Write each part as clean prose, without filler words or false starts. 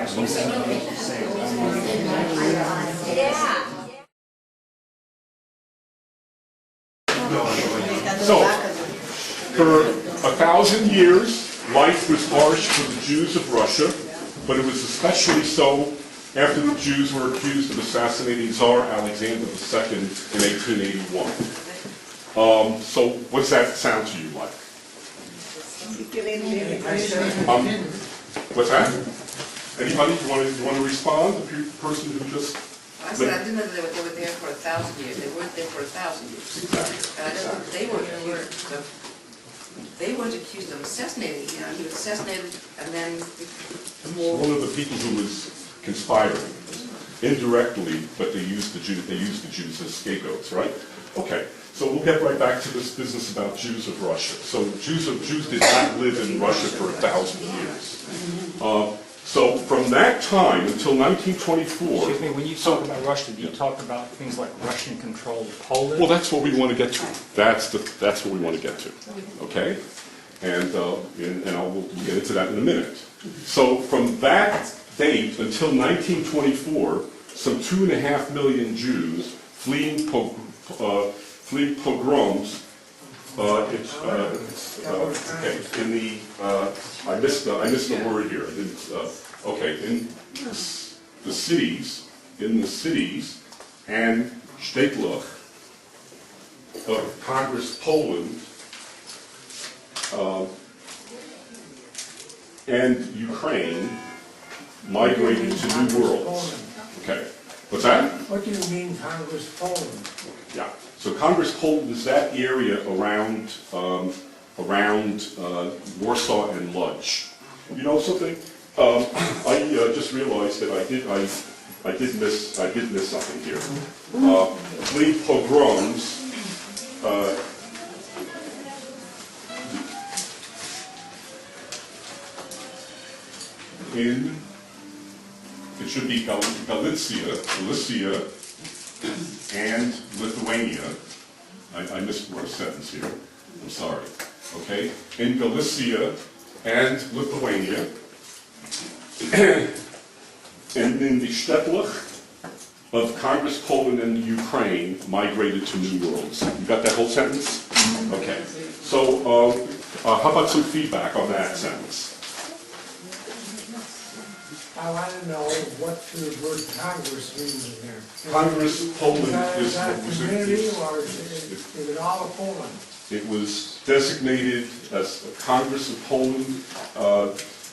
So, for 1,000 years, life was harsh for the Jews of Russia, but it was especially so after the Jews were accused of assassinating Tsar Alexander II in 1881. So what does that sound to you like? What's that? Anybody? You want to respond? The person who just... I said I didn't know they were there for 1,000 years. They weren't there for 1,000 years. Exactly. And I know they weren't accused of assassinating. You know, he was assassinated, and then one of the people who was conspiring indirectly, but they used the Jews. They used the Jews as scapegoats, right? Okay. So we'll get right back to this business about Jews of Russia. So Jews did not live in Russia for 1,000 years. So from that time until 1924... Excuse me, when you talk about Russia, do you talk about things like Russian-controlled Poland? Well, that's what we want to get to. That's what we want to get to. Okay? And we'll get into that in a minute. So from that date until 1924, some 2.5 million Jews fleeing pogroms. In the I missed the word here. In the cities and shtetl of Congress Poland and Ukraine migrated to New Worlds. Okay, what's that? What do you mean, Congress Poland? Yeah. So Congress Poland is that area around Warsaw and Lodz. You know something? I just realized that I did miss something here. Fleeing pogroms. It should be Galicia, and Lithuania. I missed a sentence here. I'm sorry. Okay? In Galicia and Lithuania, and in the shtetl of Congress Poland and Ukraine migrated to New Worlds. You got that whole sentence? Okay. So how about some feedback on that sentence? I want to know what the word Congress means in there. Congress Poland is that a community, or is it all of Poland? It was designated as the Congress of Poland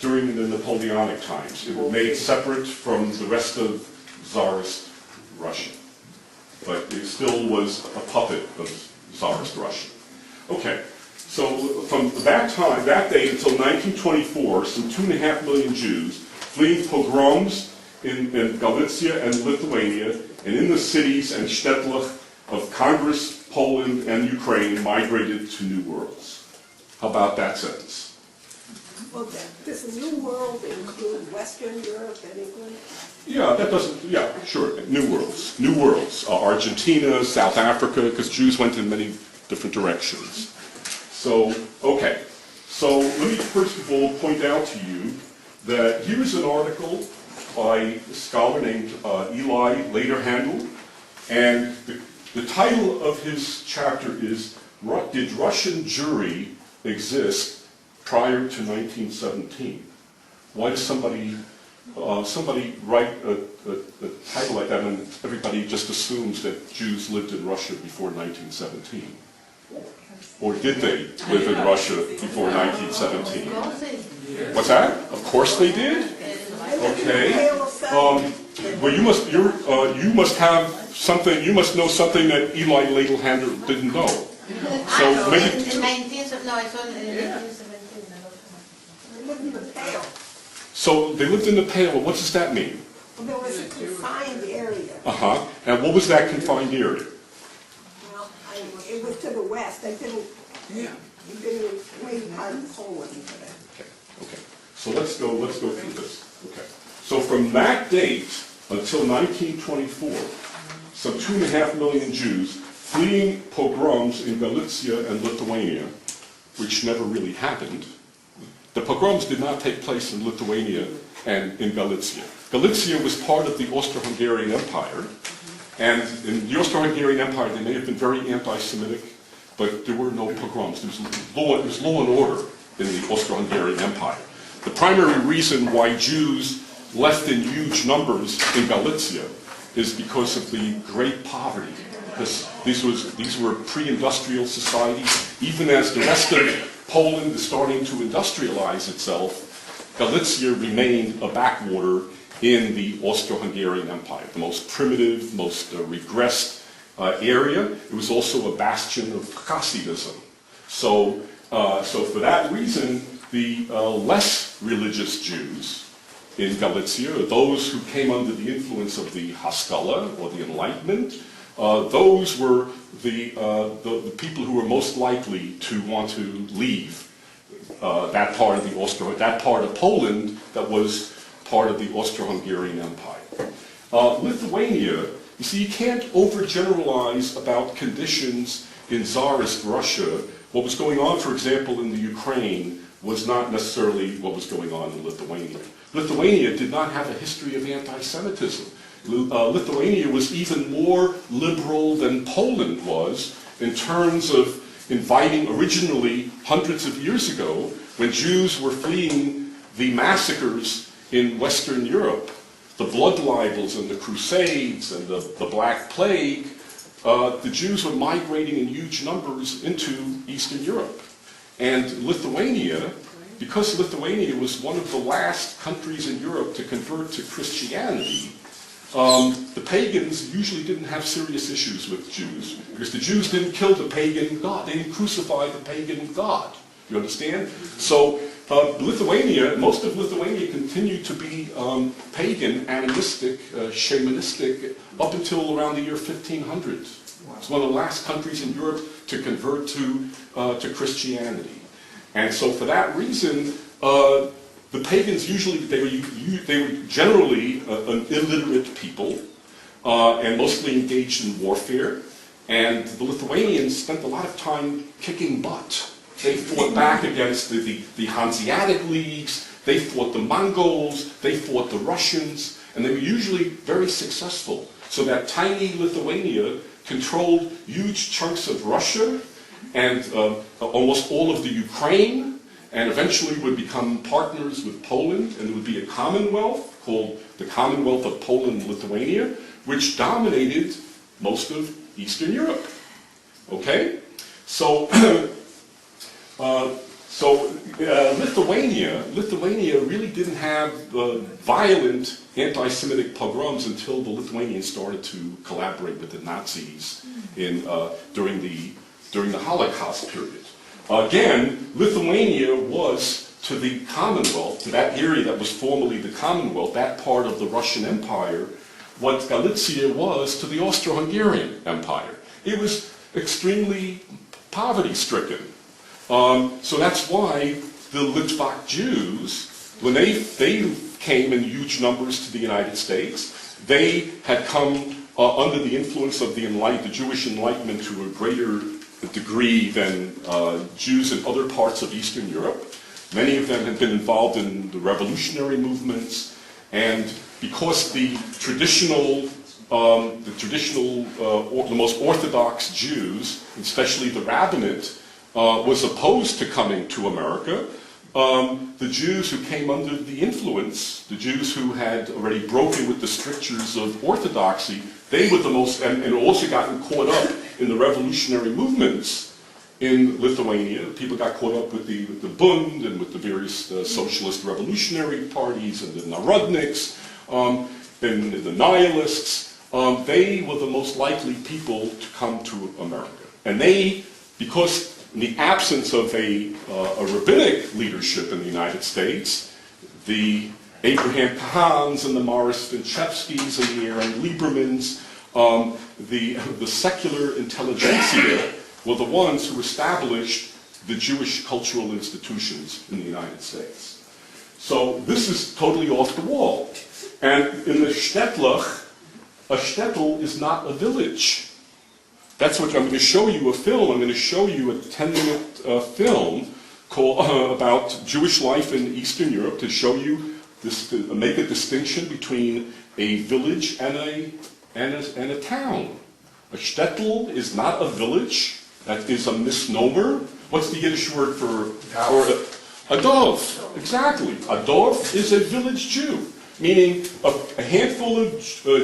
during the Napoleonic times. It was made separate from the rest of Tsarist Russia, but it still was a puppet of Tsarist Russia. Okay, so from that date until 1924, some 2.5 million Jews fleeing pogroms in Galicia and Lithuania, and in the cities and shtetl of Congress, Poland, and Ukraine migrated to New Worlds. How about that sentence? Well, does the New World include Western Europe and England? Yeah, that doesn't, yeah, sure, New Worlds. New Worlds, Argentina, South Africa, because Jews went in many different directions. So, okay. So let me first of all point out to you that here is an article by a scholar named Eli Lederhandel, and the title of his chapter is, Did Russian Jewry Exist Prior to 1917? Why does somebody write a title like that and everybody just assumes that Jews lived in Russia before 1917? Or did they live in Russia before 1917? What's that? Of course they did. Okay. Well, you must have something. You must know something that Eli Lederhandel didn't know. So maybe. In 1917. No, it's only in 1917. They lived in the Pale. So they lived in the Pale. What does that mean? Well, there was a confined area. And what was that confined area? Well, it was to the west. It didn't make part of Poland. Okay. So let's go through this. Okay. So from that date until 1924, some 2.5 million Jews fleeing pogroms in Galicia and Lithuania, which never really happened. The pogroms did not take place in Lithuania and in Galicia. Galicia was part of the Austro-Hungarian Empire, and in the Austro-Hungarian Empire they may have been very anti-Semitic, but there were no pogroms. There was law and order in the Austro-Hungarian Empire. The primary reason why Jews left in huge numbers in Galicia is because of the great poverty. These were pre-industrial societies. Even as the rest of Poland is starting to industrialize itself, Galicia remained a backwater in the Austro-Hungarian Empire, the most primitive, most regressed area. It was also a bastion of Hasidism. So for that reason, the less religious Jews in Galicia, those who came under the influence of the Haskalah, or the Enlightenment, those were the people who were most likely to want to leave that part of Poland that was part of the Austro-Hungarian Empire. Lithuania, you see, you can't overgeneralize about conditions in Tsarist Russia. What was going on, for example, in the Ukraine was not necessarily what was going on in Lithuania. Lithuania did not have a history of anti-Semitism. Lithuania was even more liberal than Poland was in terms of inviting, originally hundreds of years ago, when Jews were fleeing the massacres in Western Europe, the blood libels and the Crusades and the Black Plague, the Jews were migrating in huge numbers into Eastern Europe. And Lithuania, because Lithuania was one of the last countries in Europe to convert to Christianity, the pagans usually didn't have serious issues with Jews, because the Jews didn't kill the pagan god. They didn't crucify the pagan god. You understand? So Lithuania, most of Lithuania continued to be pagan, animistic, shamanistic, up until around the year 1500. It's one of the last countries in Europe to convert to Christianity. And so for that reason, the pagans usually, they were generally an illiterate people, and mostly engaged in warfare. And the Lithuanians spent a lot of time kicking butt. They fought back against the Hanseatic leagues, they fought the Mongols, they fought the Russians, and they were usually very successful. So that tiny Lithuania controlled huge chunks of Russia and almost all of the Ukraine, and eventually would become partners with Poland, and there would be a commonwealth called the Commonwealth of Poland and Lithuania, which dominated most of Eastern Europe. Okay? So, Lithuania really didn't have violent anti-Semitic pogroms until the Lithuanians started to collaborate with the Nazis during the Holocaust period. Again, Lithuania was to the Commonwealth, to that area that was formerly the Commonwealth, that part of the Russian Empire, what Galicia was to the Austro-Hungarian Empire. It was extremely poverty-stricken. So that's why the Litvak Jews, when they came in huge numbers to the United States, they had come under the influence of the Jewish Enlightenment to a greater degree than Jews in other parts of Eastern Europe. Many of them had been involved in the revolutionary movements, and because the most Orthodox Jews, especially the rabbinate, was opposed to coming to America, the Jews who came under the influence, the Jews who had already broken with the strictures of Orthodoxy, they were the most, and also gotten caught up in the revolutionary movements in Lithuania. People got caught up with the Bund and with the various socialist revolutionary parties and the Narodniks and the Nihilists. They were the most likely people to come to America. And they, because in the absence of a rabbinic leadership in the United States, the Abraham Kahans and the Morris Vinchevskys and the Aaron Liebermans, the secular intelligentsia were the ones who established the Jewish cultural institutions in the United States. So this is totally off the wall. And in the shtetl, a shtetl is not a village. That's what I'm going to show you a film. I'm going to show you a 10-minute film called about Jewish life in Eastern Europe to show you make a distinction between a village and a town. A shtetl is not a village. That is a misnomer. What's the Yiddish word for a dov? Exactly. A dov is a village Jew, meaning a handful of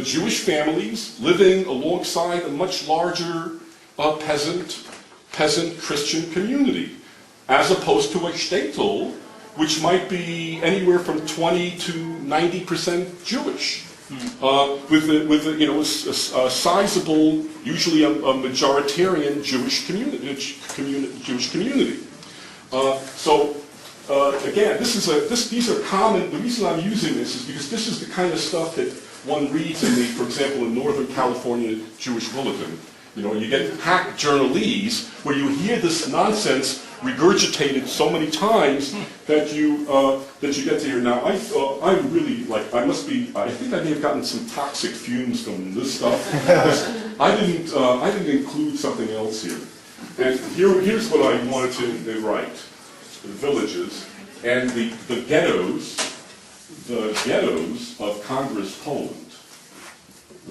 Jewish families living alongside a much larger peasant Christian community, as opposed to a shtetl, which might be anywhere from 20 to 90% Jewish, with a sizable, usually a majoritarian Jewish community. Again, these are common. The reason I'm using this is because this is the kind of stuff that one reads in for example, in Northern California Jewish Bulletin. You get hack journalese where you hear this nonsense regurgitated so many times that you get to hear. Now, I'm really I think I may have gotten some toxic fumes from this stuff. I didn't include something else here. And here's what I wanted to write: the villages and the ghettos of Congress Poland.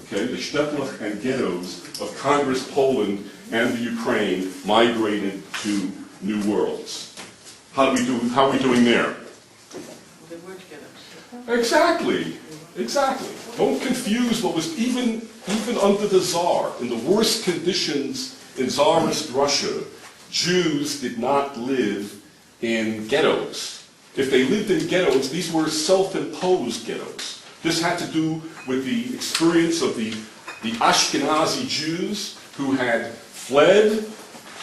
Okay, the shtetl and ghettos of Congress Poland and the Ukraine migrated to New Worlds. How are we doing there? They weren't ghettos. Exactly. Don't confuse what was even under the Tsar, in the worst conditions in Tsarist Russia, Jews did not live in ghettos. If they lived in ghettos, these were self-imposed ghettos. This had to do with the experience of the Ashkenazi Jews who had fled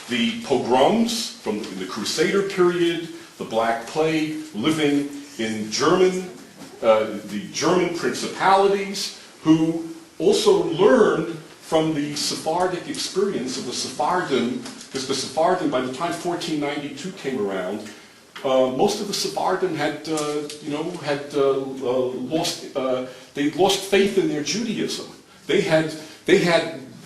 the pogroms from the Crusader period, the Black Plague, living in the German principalities, who also learned from the Sephardic experience of the Sephardim, because the Sephardim, by the time 1492 came around, most of the Sephardim had lost faith in their Judaism.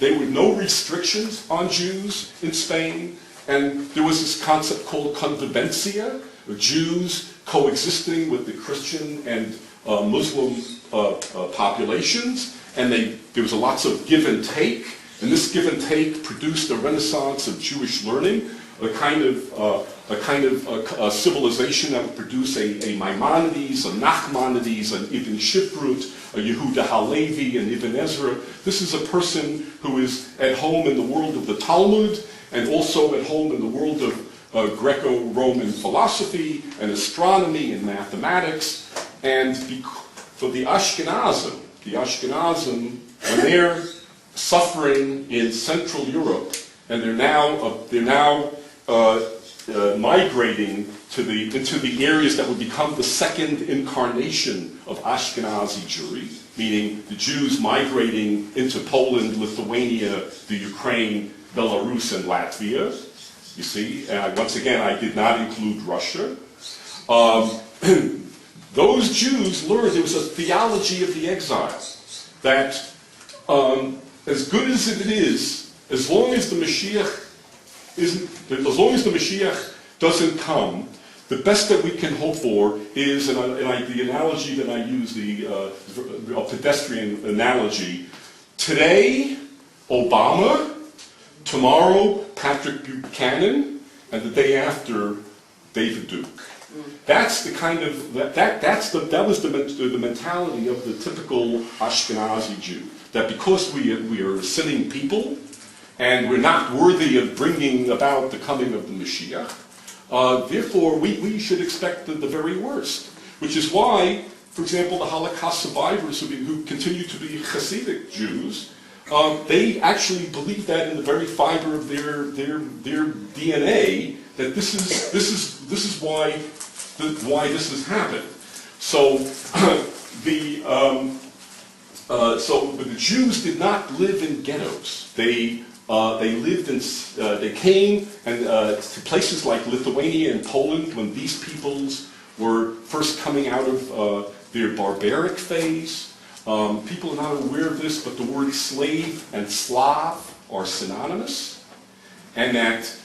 There were no restrictions on Jews in Spain, and there was this concept called convivencia, of Jews coexisting with the Christian and Muslim populations, and there was lots of give and take, and this give and take produced a renaissance of Jewish learning, a kind of civilization that would produce a Maimonides, a Nachmanides, an Ibn Shifrut, a Yehuda Halevi, and Ibn Ezra. This is a person who is at home in the world of the Talmud, and also at home in the world of Greco-Roman philosophy and astronomy and mathematics. And for the Ashkenazim, when they're suffering in Central Europe, and they're now migrating into the areas that would become the second incarnation of Ashkenazi Jewry, meaning the Jews migrating into Poland, Lithuania, the Ukraine, Belarus, and Latvia. You see, once again, I did not include Russia. Those Jews learned there was a theology of the exile that, as good as it is, as long as the Mashiach doesn't come, the best that we can hope for is, the analogy that I use, a pedestrian analogy, today, Obama, tomorrow, Patrick Buchanan, and the day after, David Duke. That's the kind of, that was the mentality of the typical Ashkenazi Jew. That because we are a sinning people, and we're not worthy of bringing about the coming of the Mashiach, therefore we should expect the very worst. Which is why, for example, the Holocaust survivors who continue to be Hasidic Jews, they actually believe that in the very fiber of their DNA, that this is why this has happened. So but the Jews did not live in ghettos. They came to places like Lithuania and Poland when these peoples were first coming out of their barbaric phase. People are not aware of this, but the word slave and Slav are synonymous, and that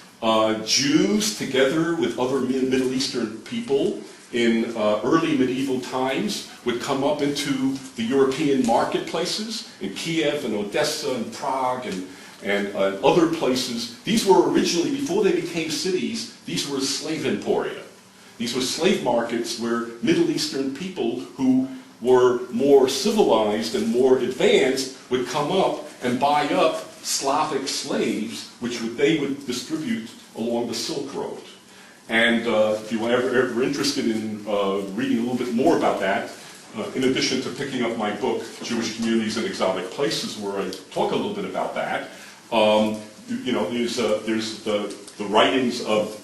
Jews, together with other Middle Eastern people, in early medieval times would come up into the European marketplaces in Kiev and Odessa and Prague and other places. These were originally, before they became cities, these were slave emporia. These were slave markets where Middle Eastern people who were more civilized and more advanced would come up and buy up Slavic slaves, which they would distribute along the Silk Road. And if you are ever interested in reading a little bit more about that, in addition to picking up my book, Jewish Communities in Exotic Places, where I talk a little bit about that, there's the writings of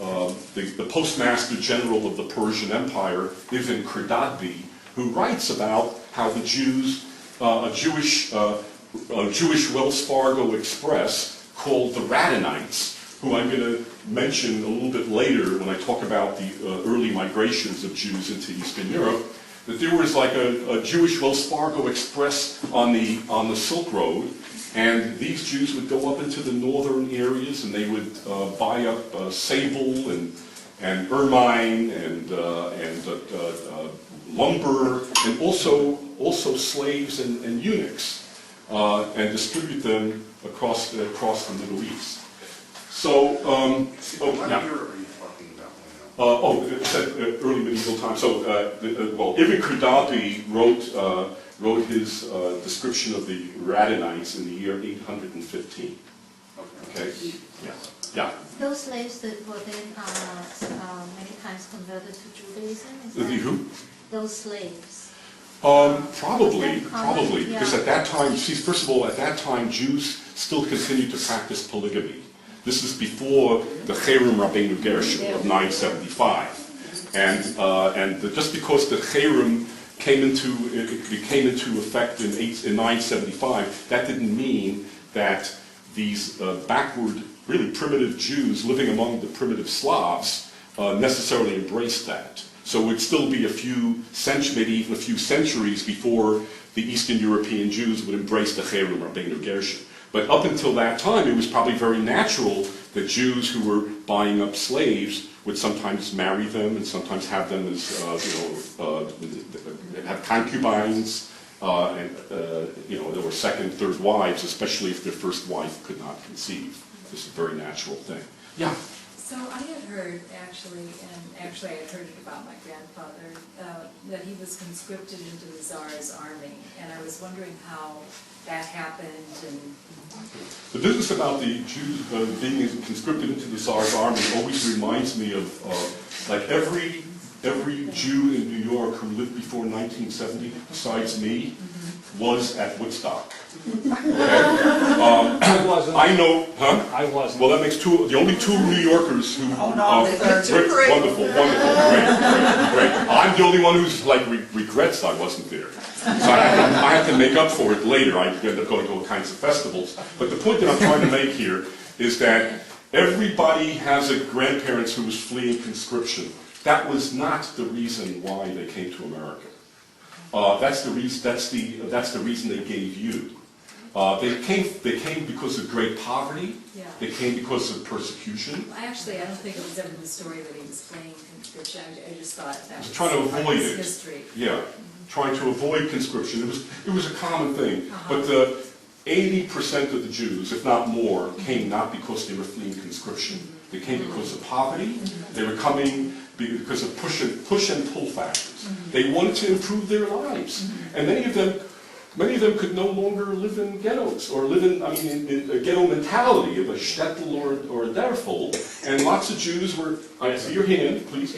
the Postmaster General of the Persian Empire, Ibn Khordadbeh, who writes about how the Jews, a Jewish Wells Fargo Express called the Radhanites, who I'm going to mention a little bit later when I talk about the early migrations of Jews into Eastern Europe, that there was like a Jewish Wells Fargo Express on the Silk Road, and these Jews would go up into the northern areas and they would buy up sable and ermine and lumber, and also slaves and eunuchs, and distribute them across the Middle East. So, What now, year are you talking about? it said early medieval times. So, Ibn Khordadbeh wrote his description of the Radhanites in the year 815. Okay. Yeah. Those slaves that were then many times converted to Judaism, is The that? who? Those slaves. Probably, Yeah. because at that time, see, first of all, at that time, Jews still continued to practice polygamy. This is before the Cherem Rabbeinu Gershom of 975, and just because the Cherem came into effect in 975, that didn't mean that these backward, really primitive Jews living among the primitive Slavs necessarily embraced that. So it would still be a few centuries, maybe even a few centuries before the Eastern European Jews would embrace the Cherem Rabbeinu Gershom. But up until that time, it was probably very natural that Jews who were buying up slaves would sometimes marry them and sometimes have them as, have concubines, and there were second, third wives, especially if their first wife could not conceive. This is a very natural thing. Yeah. So I had heard, actually I had heard it about my grandfather, that he was conscripted into the Tsar's army, and I was wondering how that happened. And The business about the Jews being conscripted into the Tsar's army always reminds me of like every Jew in New York who lived before 1970, besides me, was at Woodstock. Okay? I wasn't. I know, huh? I wasn't. Well, that makes the only two New Yorkers who. Great. Wonderful, great. I'm the only one who's like regrets I wasn't there. So I have to make up for it later. I end up going to all kinds of festivals. But the point that I'm trying to make here is that everybody has a grandparents who was fleeing conscription. That was not the reason why they came to America. That's the reason they gave you. They came because of great poverty. Yeah. They came because of persecution. I don't think it was ever the story that he was fleeing conscription. I just thought that was Trying to avoid his it. history. Yeah, trying to avoid conscription. It was a common thing. Uh-huh. But 80% of the Jews, if not more, came not because they were fleeing conscription. They came because of poverty. They were coming because of push and pull factors. They wanted to improve their lives, and many of them could no longer live in ghettos or live in a ghetto mentality of a shtetl or a derfel. And lots of Jews were. I see your hand, please.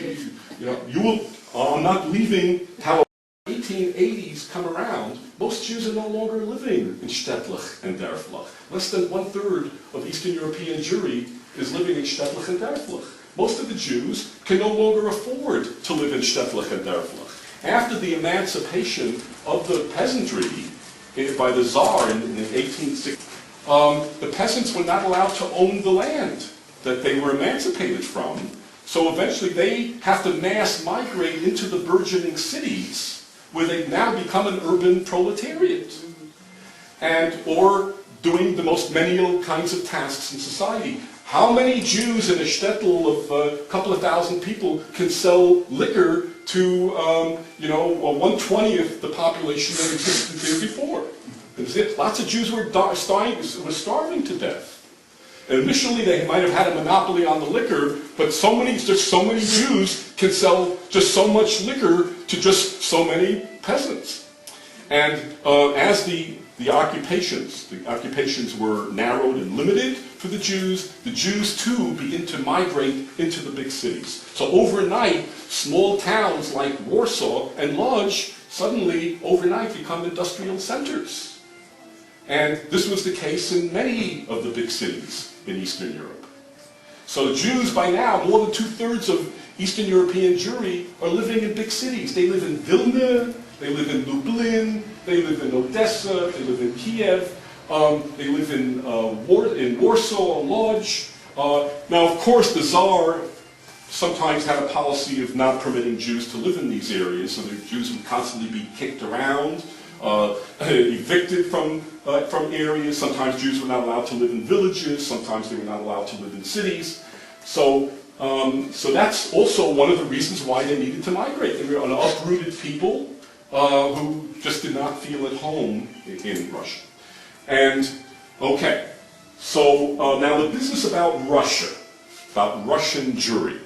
You will. I'm not leaving. How 1880s come around, most Jews are no longer living in shtetl and derfel. Less than 1/3 of Eastern European Jewry is living in shtetl and derfel. Most of the Jews can no longer afford to live in shtetl and derfel. After the emancipation of the peasantry by the Tsar in 1860, the peasants were not allowed to own the land that they were emancipated from. So eventually they have to mass migrate into the burgeoning cities where they now become an urban proletariat. Or doing the most menial kinds of tasks in society. How many Jews in a shtetl of a couple of thousand people can sell liquor to 1/20th the population that existed there before. Lots of Jews were starving to death. And initially, they might have had a monopoly on the liquor, but so many Jews can sell just so much liquor to just so many peasants. And as the occupations were narrowed and limited for the Jews too begin to migrate into the big cities. So overnight, small towns like Warsaw and Lodz suddenly overnight become industrial centers. And this was the case in many of the big cities in Eastern Europe. So Jews by now, more than 2/3 of Eastern European Jewry are living in big cities. They live in Vilna, they live in Lublin, they live in Odessa, they live in Kiev, they live in Warsaw, Lodz. Now, of course, the Tsar sometimes had a policy of not permitting Jews to live in these areas, so the Jews would constantly be kicked around, evicted from areas. Sometimes Jews were not allowed to live in villages. Sometimes they were not allowed to live in cities. So that's also one of the reasons why they needed to migrate. They were an uprooted people who just did not feel at home in Russia. And, okay, so now the business about Russia, about Russian Jewry.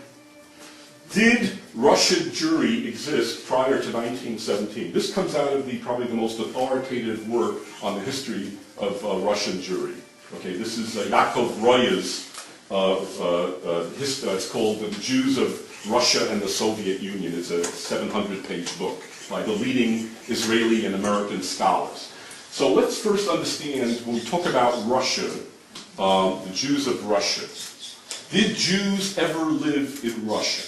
Did Russian Jewry exist prior to 1917? This comes out of probably the most authoritative work on the history of Russian Jewry. Okay, this is Yakov Roya's, it's called The Jews of Russia and the Soviet Union. It's a 700-page book by the leading Israeli and American scholars. So let's first understand, when we talk about Russia, the Jews of Russia. Did Jews ever live in Russia?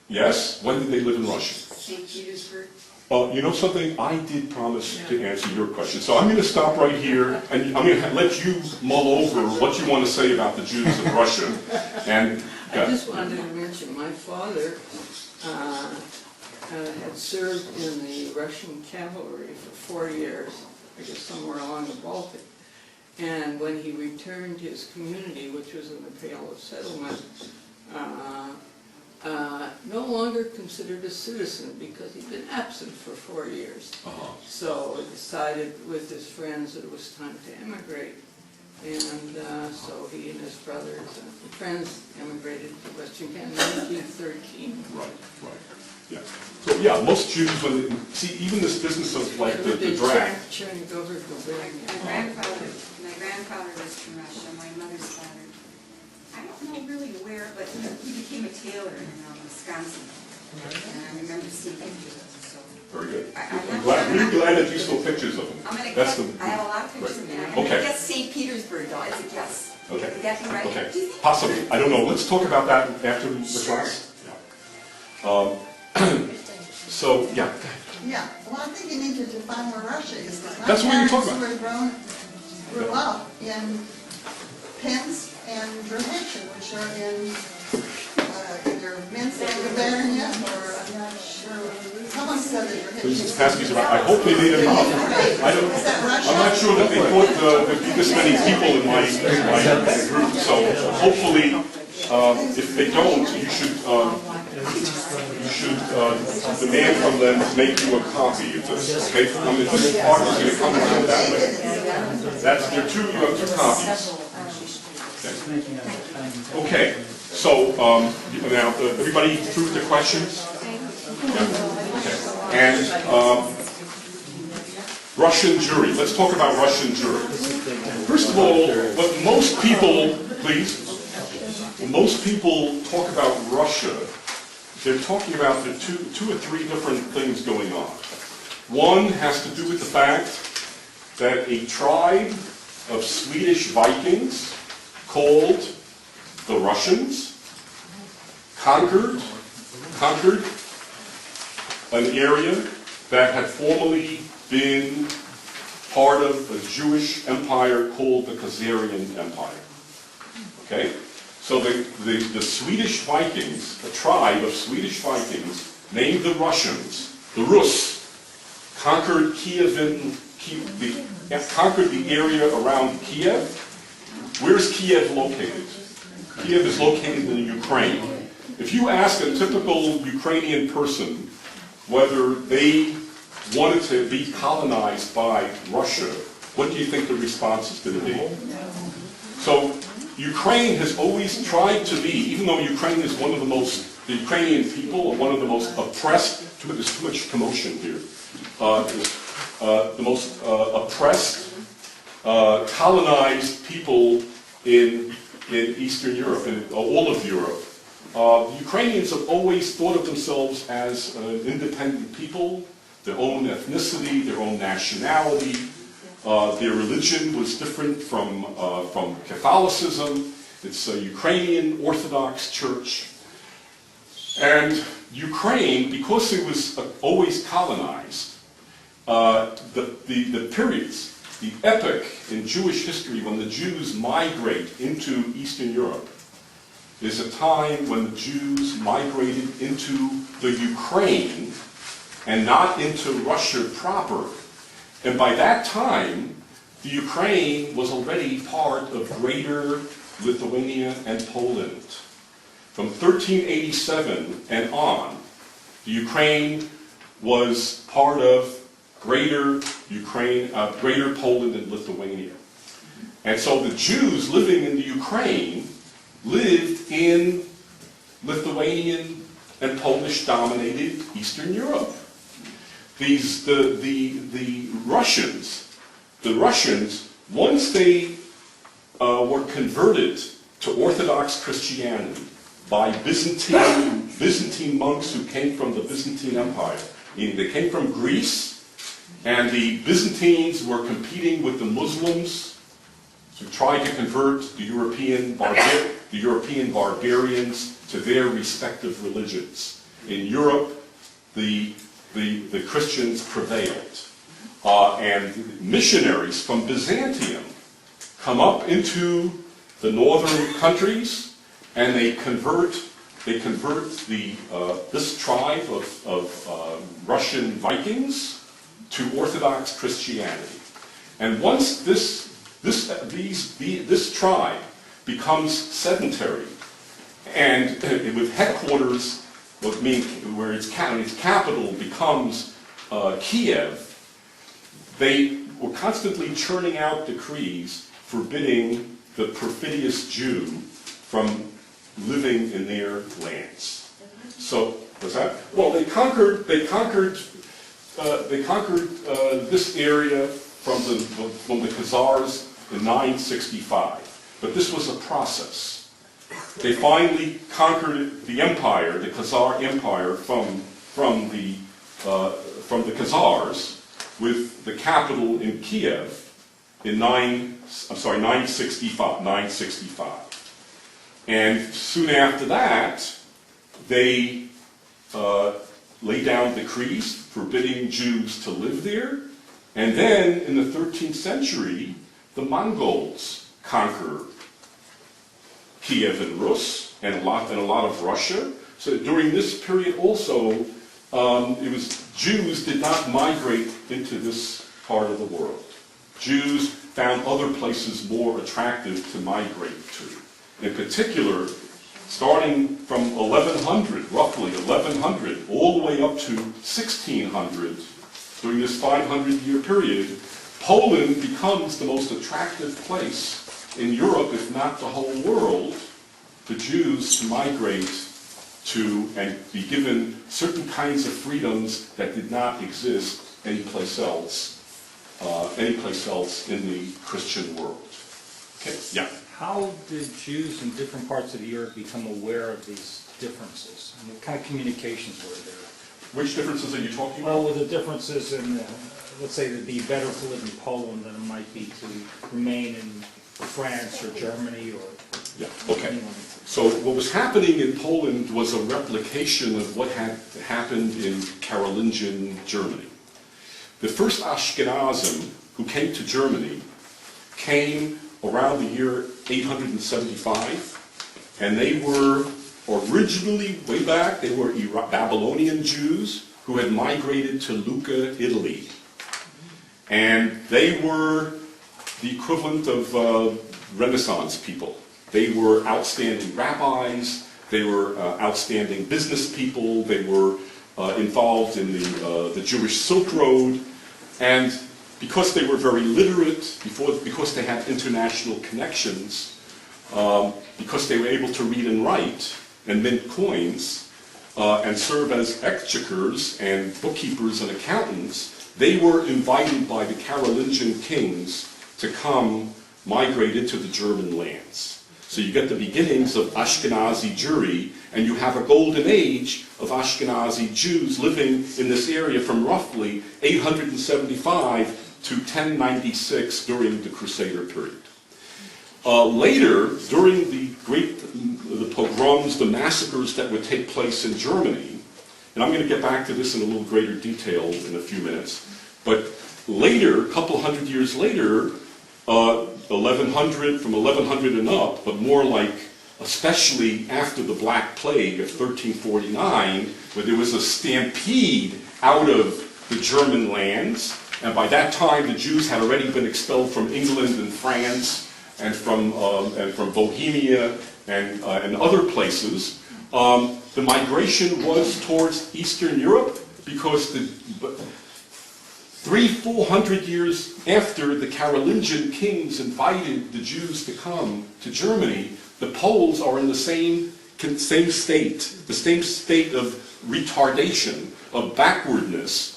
Yes? When did they live in Russia? St. Petersburg. You know something? I did promise to answer your question. So I'm going to stop right here, and I'm going to let you mull over what you want to say about the Jews of Russia. And I just wanted to mention my father had served in the Russian cavalry for 4 years, I guess somewhere along the Baltic. And when he returned his community, which was in the Pale of Settlement, no longer considered a citizen because he'd been absent for 4 years. So he decided with his friends that it was time to emigrate. And so he and his brothers and friends emigrated to Western Canada in 1913. Right. Yeah. So yeah, most Jews, when they, see, even this business of like the draft. My grandfather was from Russia, my mother's father. I don't know really where, but he became a tailor in Wisconsin. And I remember seeing pictures of him. So Very good. I'm really glad that you saw pictures of him. I'm going to guess. I have a lot of pictures of him. I'm going to guess St. Petersburg, though. It's a guess. Okay. Would that be right? Okay. Possibly. I don't know. Let's talk about that after the class. Yeah. So, yeah. Yeah. Well, I think you need to define where Russia is. That's what you're talking about. Grew up in Pinsk and Drahetshin, which are in either Minsk or Gubernia, or I'm not sure. Someone said that Mrs. Paskey's right. I hope they made it up. I'm not sure that they thought there'd be this many people in my group, so hopefully, if they don't, you should demand from them to make you a copy of this, okay? I mean, this part is going to come around that way. You have two copies. Okay, so now everybody through with the questions? Yeah. Okay. And Russian Jewry. Let's talk about Russian Jewry. First of all, what most people, please, when most people talk about Russia, they're talking about the two or three different things going on. One has to do with the fact that a tribe of Swedish Vikings called the Russians conquered an area that had formerly been part of a Jewish empire called the Khazarian Empire. Okay? So the Swedish Vikings, a tribe of Swedish Vikings named the Russians, the Rus, conquered conquered the area around Kiev. Where's Kiev located? Kiev is located in Ukraine. if you ask a typical Ukrainian person whether they wanted to be colonized by Russia, what do you think the response is going to be? So Ukraine has always tried to be, even though Ukraine is one of the most, the Ukrainian people are one of the most oppressed, there's too much commotion here, the most oppressed, colonized people in Eastern Europe, in all of Europe. The Ukrainians have always thought of themselves as independent people, their own ethnicity, their own nationality. Their religion was different from Catholicism. It's a Ukrainian Orthodox Church. And Ukraine, because it was always colonized, the periods, the epoch in Jewish history when the Jews migrate into Eastern Europe is a time when the Jews migrated into the Ukraine and not into Russia proper. And by that time, the Ukraine was already part of Greater Lithuania and Poland. From 1387 and on, the Ukraine was part of Greater Poland and Lithuania. And so the Jews living in the Ukraine lived in Lithuanian and Polish-dominated Eastern Europe. The Russians, once they were converted to Orthodox Christianity by Byzantine monks who came from the Byzantine Empire, meaning they came from Greece, and the Byzantines were competing with the Muslims who tried to convert the European barbarians to their respective religions. In Europe, the Christians prevailed. And missionaries from Byzantium come up into the northern countries, and they convert this tribe of Russian Vikings to Orthodox Christianity. And once this tribe becomes sedentary, and with headquarters, where its capital becomes Kiev, they were constantly churning out decrees forbidding the perfidious Jew from living in their lands. So, what's that? Well, they conquered this area from the Khazars in 965. But this was a process. They finally conquered the empire, the Khazar Empire, from the Khazars, with the capital in Kiev in 965. And soon after that, they laid down decrees forbidding Jews to live there. And then, in the 13th century, the Mongols conquer Kiev and Rus and a lot of Russia. So during this period also, Jews did not migrate into this part of the world. Jews found other places more attractive to migrate to. In particular, starting from 1100, roughly 1100, all the way up to 1600, during this 500-year period, Poland becomes the most attractive place in Europe, if not the whole world, for Jews to migrate to and be given certain kinds of freedoms that did not exist anyplace else in the Christian world. Okay, yeah. How did Jews in different parts of Europe become aware of these differences? And what kind of communications were there? Which differences are you talking about? Well, the differences in, let's say, it'd be better to live in Poland than it might be to remain in France or Germany or... Yeah, okay. So what was happening in Poland was a replication of what had happened in Carolingian Germany. The first Ashkenazim who came to Germany came around the year 875, and they were originally, way back, they were Babylonian Jews who had migrated to Lucca, Italy. And they were the equivalent of Renaissance people. They were outstanding rabbis, They were outstanding business people. They were involved in the Jewish Silk Road. And because they were very literate, because they had international connections, because they were able to read and write and mint coins and serve as exchequers and bookkeepers and accountants, they were invited by the Carolingian kings to come migrate into the German lands. So you get the beginnings of Ashkenazi Jewry, and you have a golden age of Ashkenazi Jews living in this area from roughly 875 to 1096 during the Crusader period. Later, during the pogroms, the massacres that would take place in Germany, and I'm going to get back to this in a little greater detail in a few minutes, but later, a couple hundred years later, 1100, from 1100 and up, but more like especially after the Black Plague of 1349, where there was a stampede out of the German lands, and by that time the Jews had already been expelled from England and France and from Bohemia and other places. The migration was towards Eastern Europe because 300-400 years after the Carolingian kings invited the Jews to come to Germany, the Poles are in the same state of retardation, of backwardness,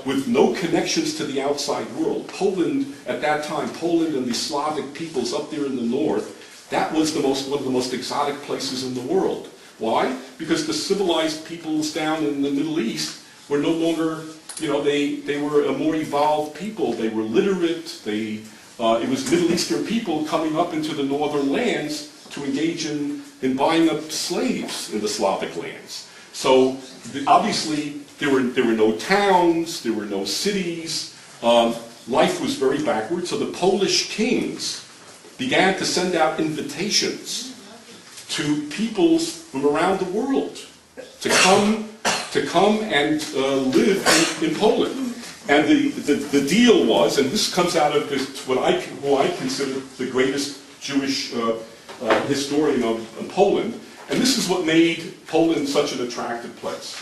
with no connections to the outside world. Poland, at that time, Poland and the Slavic peoples up there in the north, that was one of the most exotic places in the world. Why? Because the civilized peoples down in the Middle East were no longer, they were a more evolved people. They were literate. It was Middle Eastern people coming up into the northern lands to engage in buying up slaves in the Slavic lands. So obviously there were no towns, there were no cities. Life was very backward. So the Polish kings began to send out invitations to peoples from around the world to come and live in Poland. And the deal was, and this comes out of who I consider the greatest Jewish historian of Poland, and this is what made Poland such an attractive place.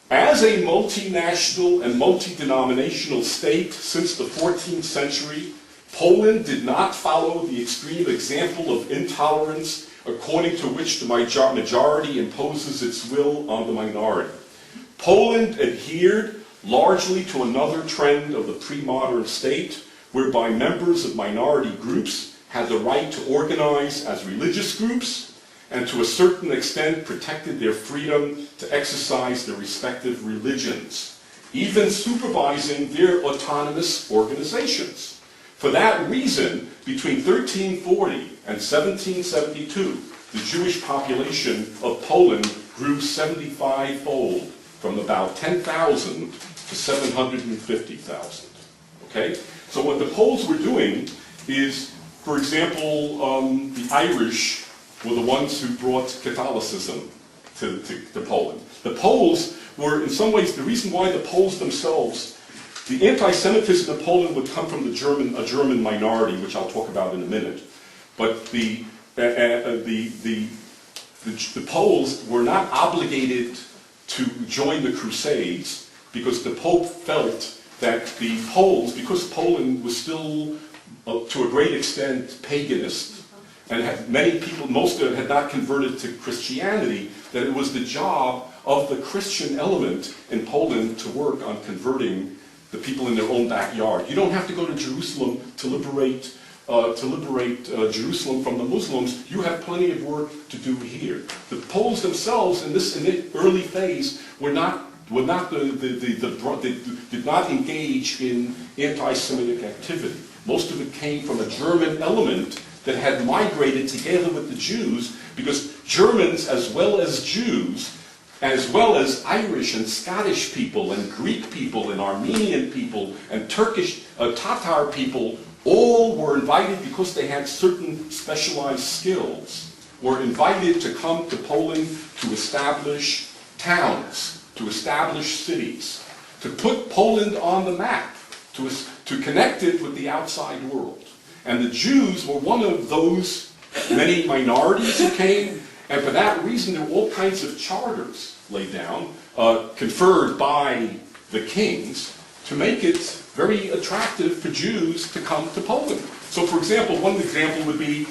As a multinational and multi-denominational state since the 14th century, Poland did not follow the extreme example of intolerance according to which the majority imposes its will on the minority. Poland adhered largely to another trend of the pre-modern state, whereby members of minority groups had the right to organize as religious groups, and to a certain extent protected their freedom to exercise their respective religions, even supervising their autonomous organizations. For that reason, between 1340 and 1772, the Jewish population of Poland grew 75-fold, from about 10,000 to 750,000. Okay? So what the Poles were doing is, for example, the Irish were the ones who brought Catholicism to Poland. The Poles were, in some ways, the reason why the Poles themselves, the anti-Semitism in Poland would come from a German minority, which I'll talk about in a minute. But the Poles were not obligated to join the Crusades because the Pope felt that the Poles, because Poland was still, to a great extent, paganist, and had many people, most of them had not converted to Christianity, that it was the job of the Christian element in Poland to work on converting the people in their own backyard. You don't have to go to Jerusalem to liberate Jerusalem from the Muslims. You have plenty of work to do here. The Poles themselves, in the early phase, did not engage in anti-Semitic activity. Most of it came from a German element that had migrated together with the Jews, because Germans, as well as Jews, as well as Irish and Scottish people and Greek people and Armenian people and Turkish, Tatar people, all were invited because they had certain specialized skills, were invited to come to Poland to establish towns, to establish cities, to put Poland on the map, to connect it with the outside world. And the Jews were one of those many minorities who came, And for that reason, there were all kinds of charters laid down, conferred by the kings, to make it very attractive for Jews to come to Poland. So for example, one example would be,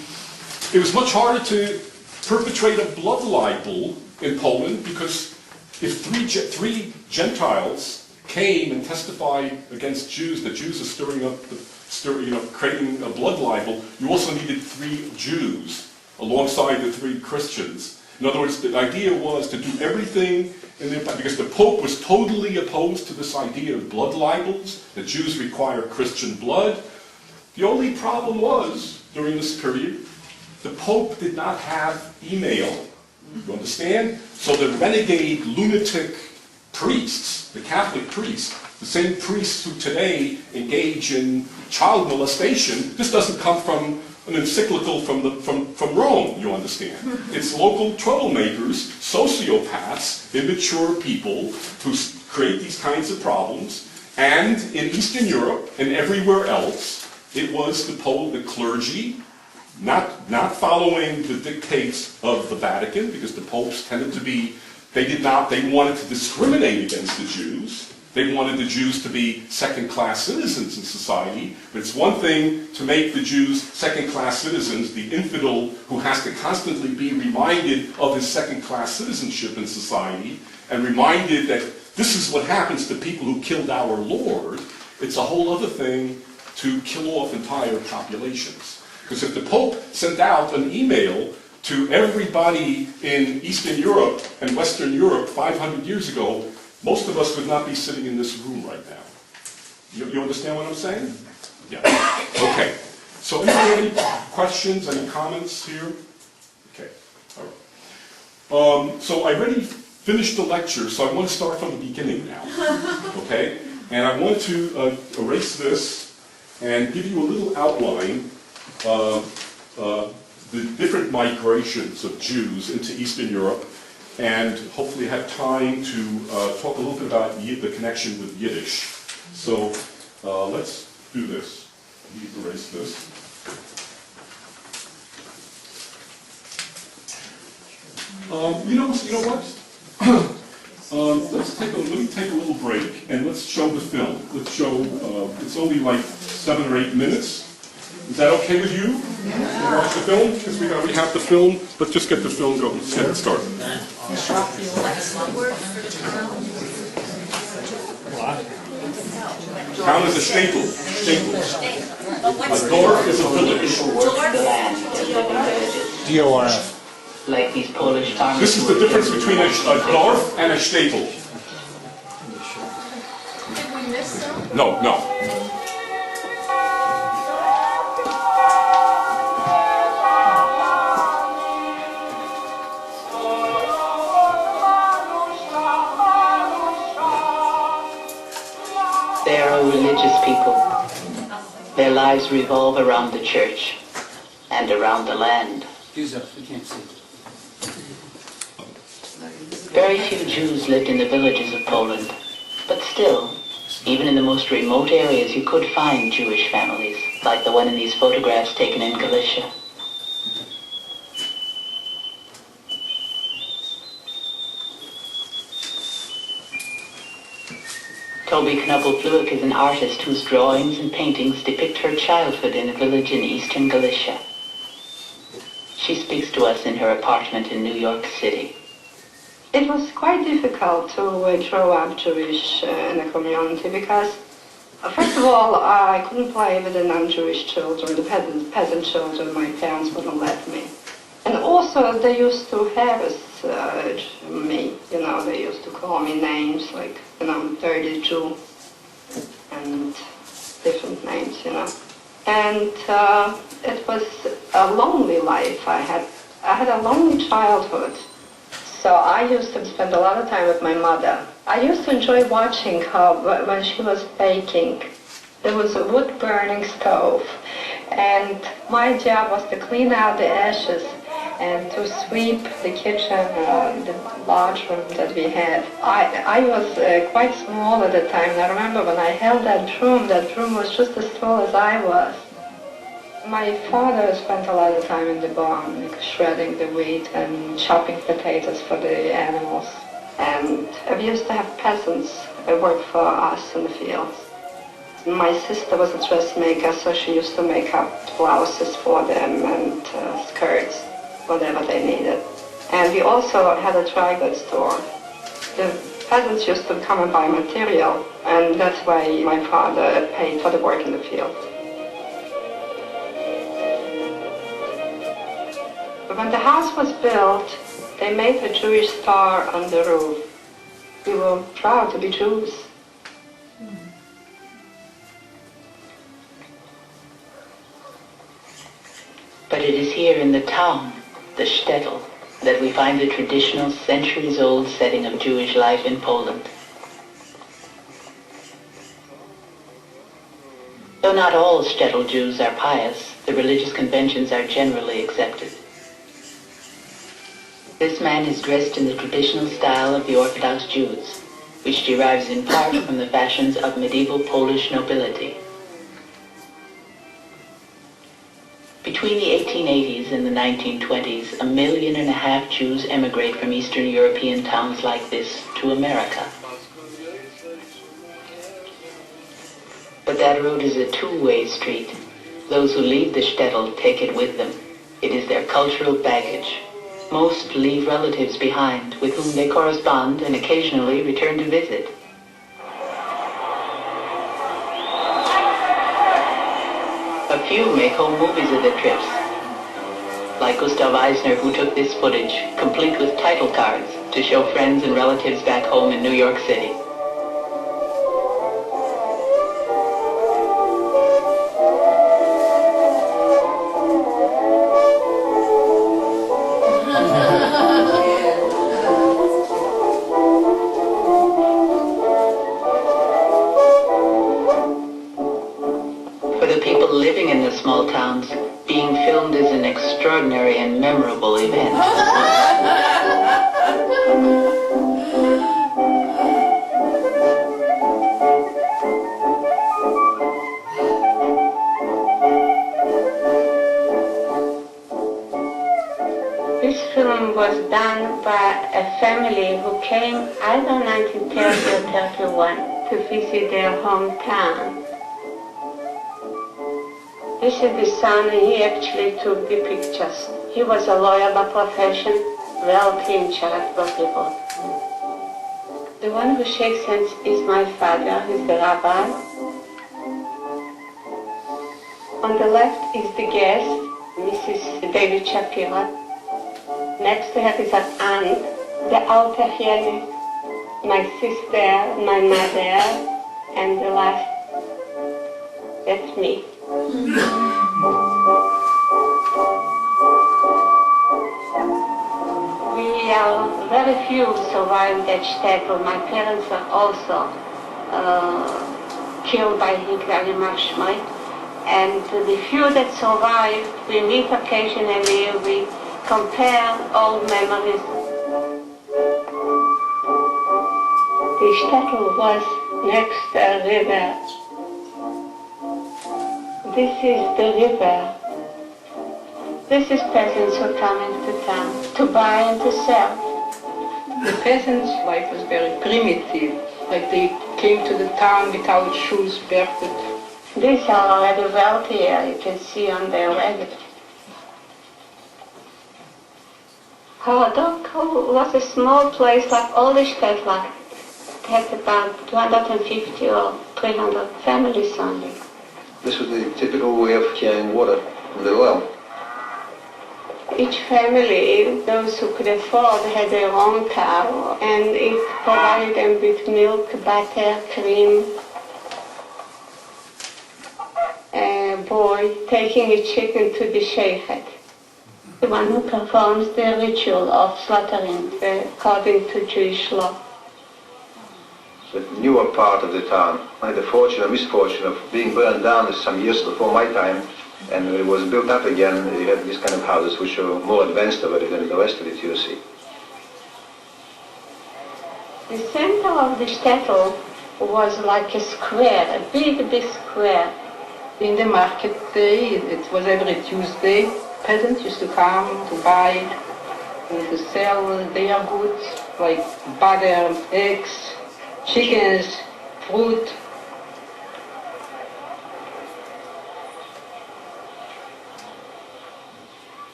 it was much harder to perpetrate a blood libel in Poland, because if three Gentiles came and testified against Jews that Jews are creating a blood libel, you also needed 3 Jews alongside the 3 Christians. In other words, the idea was to do everything because the Pope was totally opposed to this idea of blood libels, that Jews require Christian blood. The only problem was, during this period, the Pope did not have email. You understand? So the renegade, lunatic priests, the Catholic priests, the same priests who today engage in child molestation, this doesn't come from an encyclical from Rome, you understand. It's local troublemakers, sociopaths, immature people who create these kinds of problems. And in Eastern Europe and everywhere else, it was the clergy, not following the dictates of the Vatican, because the popes tended to be, they wanted to discriminate against the Jews. They wanted the Jews to be second-class citizens in society, but it's one thing to make the Jews second-class citizens, the infidel who has to constantly be reminded of his second-class citizenship in society, and reminded that this is what happens to people who killed our Lord. It's a whole other thing to kill off entire populations. Because if the Pope sent out an email to everybody in Eastern Europe and Western Europe 500 years ago, most of us would not be sitting in this room right now. You understand what I'm saying? Yeah. Okay. So any questions, any comments here? Okay. All right. So I already finished the lecture, so I want to start from the beginning now. Okay? And I want to erase this and give you a little outline of the different migrations of Jews into Eastern Europe, and hopefully have time to talk a little bit about the connection with Yiddish. So let's do this. Let me erase this. You know what? Let me take a little break and let's show the film. Let's show. It's only like 7 or 8 minutes. Is that okay with you? Yeah. Watch the film? Because we already have the film. Let's just get the film going. Let's get it started. Town is a shtetl. A dorf is a village. DORF. Like these Polish farmers. This is the difference between a dorf and a shtetl. Did we miss some? No. They are a religious people. Their lives revolve around the church and around the land. We can't see. Very few Jews lived in the villages of Poland, but still, even in the most remote areas you could find Jewish families, like the one in these photographs taken in Galicia. Toby Knubbel-Fluick is an artist whose drawings and paintings depict her childhood in a village in eastern Galicia. She speaks to us in her apartment in New York City. It was quite difficult to grow up Jewish in a community because, first of all, I couldn't play with the non-Jewish children, the peasant children. My parents wouldn't let me. And also, they used to harass me, they used to call me names like, dirty Jew and different names, And it was a lonely life. I had a lonely childhood. So I used to spend a lot of time with my mother. I used to enjoy watching her when she was baking. There was a wood-burning stove, and my job was to clean out the ashes and to sweep the kitchen, the large room that we had. I was quite small at the time, and I remember when I held that broom was just as tall as I was. My father spent a lot of time in the barn, like shredding the wheat and chopping potatoes for the animals. And we used to have peasants work for us in the fields. My sister was a dressmaker, so she used to make up blouses for them and skirts, whatever they needed. And we also had a dry goods store. The peasants used to come and buy material, and that's why my father paid for the work in the field. When the house was built, they made a Jewish star on the roof. We were proud to be Jews. But it is here in the town, the shtetl, that we find the traditional centuries-old setting of Jewish life in Poland. Though not all shtetl Jews are pious, the religious conventions are generally accepted. This man is dressed in the traditional style of the Orthodox Jews, which derives in part from the fashions of medieval Polish nobility. Between the 1880s and the 1920s, 1.5 million Jews emigrate from Eastern European towns like this to America. But that road is a two-way street. Those who leave the shtetl take it with them. It is their cultural baggage. Most leave relatives behind, with whom they correspond and occasionally return to visit. A few make home movies of their trips, like Gustav Eisner, who took this footage, complete with title cards, to show friends and relatives back home in New York City. Small towns, being filmed is an extraordinary and memorable event. This film was done by a family who came either 1930 or 31 to visit their hometown. This is the son, and he actually took the pictures. He was a lawyer by profession, wealthy and charitable people. The one who shakes hands is my father, he's the rabbi. On the left is the guest, Mrs. David Shapiro. Next to her is an aunt, the outer here, my sister, my mother, and the last, that's me. We are very few survived that shtetl. My parents were also killed by Hitler in Marshmite. And the few that survived, we meet occasionally, we compare old memories. The shtetl was next to a river. This is the river. This is peasants who come into town to buy and to sell. The peasants' life was very primitive, like they came to the town without shoes, barefoot. These are already wealthier, you can see on their wagon. Horodok was a small place like all the shtetl. It had about 250 or 300 families only. This was the typical way of carrying water from the well. Each family, those who could afford, had their own cow, and it provided them with milk, butter, cream. A boy taking a chicken to the sheikhet, the one who performs the ritual of slaughtering according to Jewish law. The newer part of the town. I had the fortune or misfortune of being burned down some years before my time, and it was built up again. You had these kind of houses which are more advanced already than the rest of it, you see. The center of the shtetl was like a square, a big, big square. In the market day, it was every Tuesday. Peasants used to come to buy and to sell their goods like butter, eggs, chickens, fruit.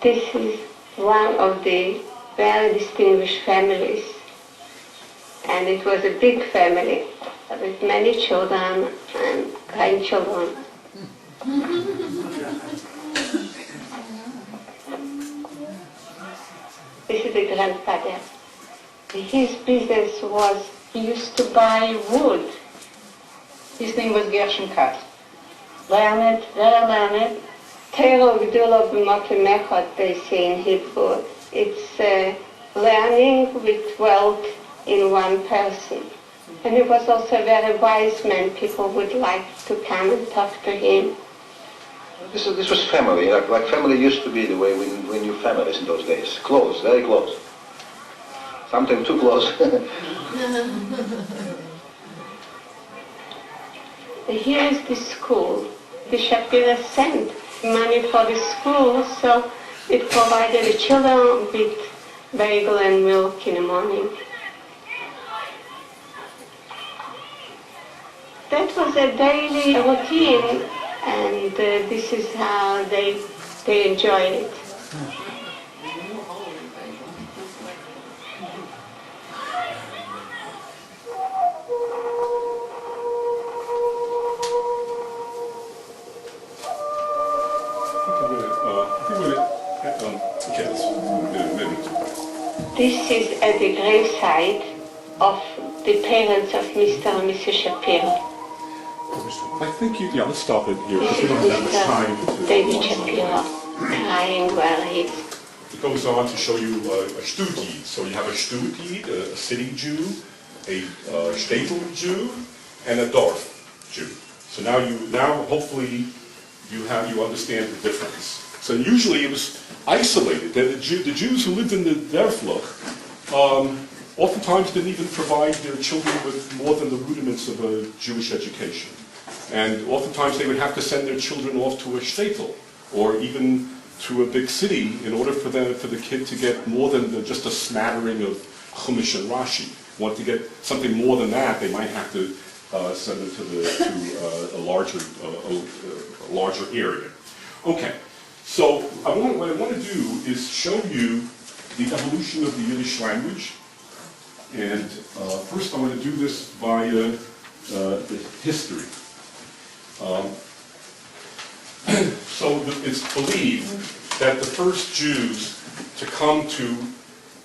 This is one of the very distinguished families, and it was a big family with many children and grandchildren. This is the grandfather. His business was, he used to buy wood. His name was Gershon Katz. Learned, very learned. Tero Gdula B'Mokimechot, they say in Hebrew. It's learning with wealth in one person. And he was also a very wise man. People would like to come and talk to him. This was family, like family used to be the way we knew families in those days. Close, very close. Sometimes too close. Here is the school. The Shapira sent money for the school, so it provided the children with bagel and milk in the morning. That was a daily routine, and this is how they enjoyed it. This is at the graveside of the parents of Mr. and Mrs. Shapiro. I think yeah, let's stop it here because we don't have that much time to David Shapiro crying while he's... It goes on to show you a shtetl. So you have a shtetl, a city Jew, a shtetl Jew, and a dorf Jew. So now hopefully you understand the difference. So usually it was isolated. The Jews who lived in the Derfluch oftentimes didn't even provide their children with more than the rudiments of a Jewish education. And oftentimes they would have to send their children off to a shtetl, or even to a big city, in order for the kid to get more than just a smattering of Chumash and Rashi. Want to get something more than that, they might have to send them to a larger area. Okay, so what I want to do is show you the evolution of the Yiddish language. And first I want to do this via the history. So it's believed that the first Jews to come to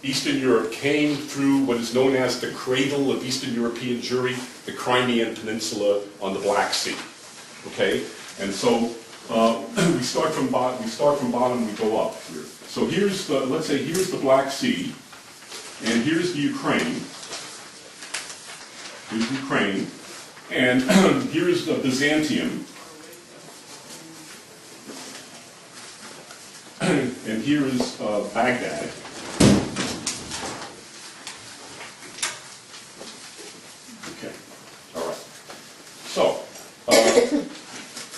Eastern Europe came through what is known as the cradle of Eastern European Jewry, the Crimean Peninsula on the Black Sea. Okay, and so we start from bottom, we go up here. So here's let's say here's the Black Sea, and here's the Ukraine. Here's Ukraine, and here's the Byzantium, and here is Baghdad. Okay, all right. So,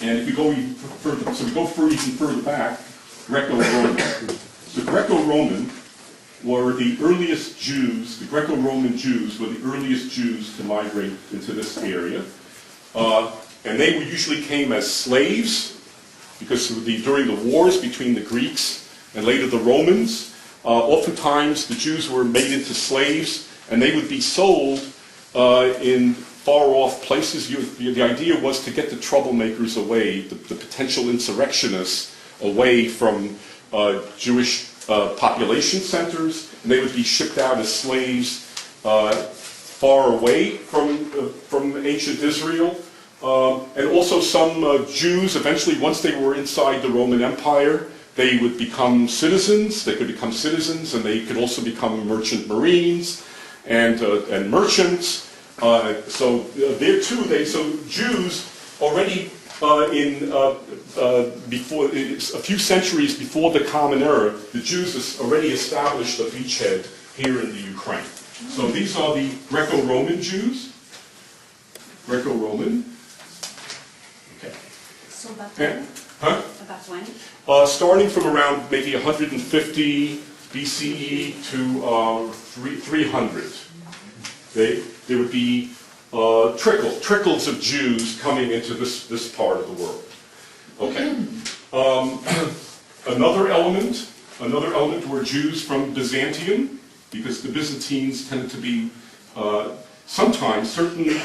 and if we go even further, so we go even further back, Greco-Roman. So Greco-Roman were the earliest Jews, the Greco-Roman Jews were the earliest Jews to migrate into this area. And they usually came as slaves, because during the wars between the Greeks and later the Romans, oftentimes the Jews were made into slaves, and they would be sold in far-off places. The idea was to get the troublemakers away, the potential insurrectionists away from Jewish population centers, and they would be shipped out as slaves far away from ancient Israel. And also some Jews, eventually, once they were inside the Roman Empire, they would become citizens. They could become citizens, and they could also become merchant marines and merchants. So there too, so Jews already before a few centuries before the Common Era, the Jews already established a beachhead here in the Ukraine. So these are the Greco-Roman Jews. Greco-Roman. Okay. About And, when? huh? About when? Starting from around maybe 150 BCE to 300. There would be trickles of Jews coming into this part of the world. Okay. Another element were Jews from Byzantium, because the Byzantines tended to be sometimes certain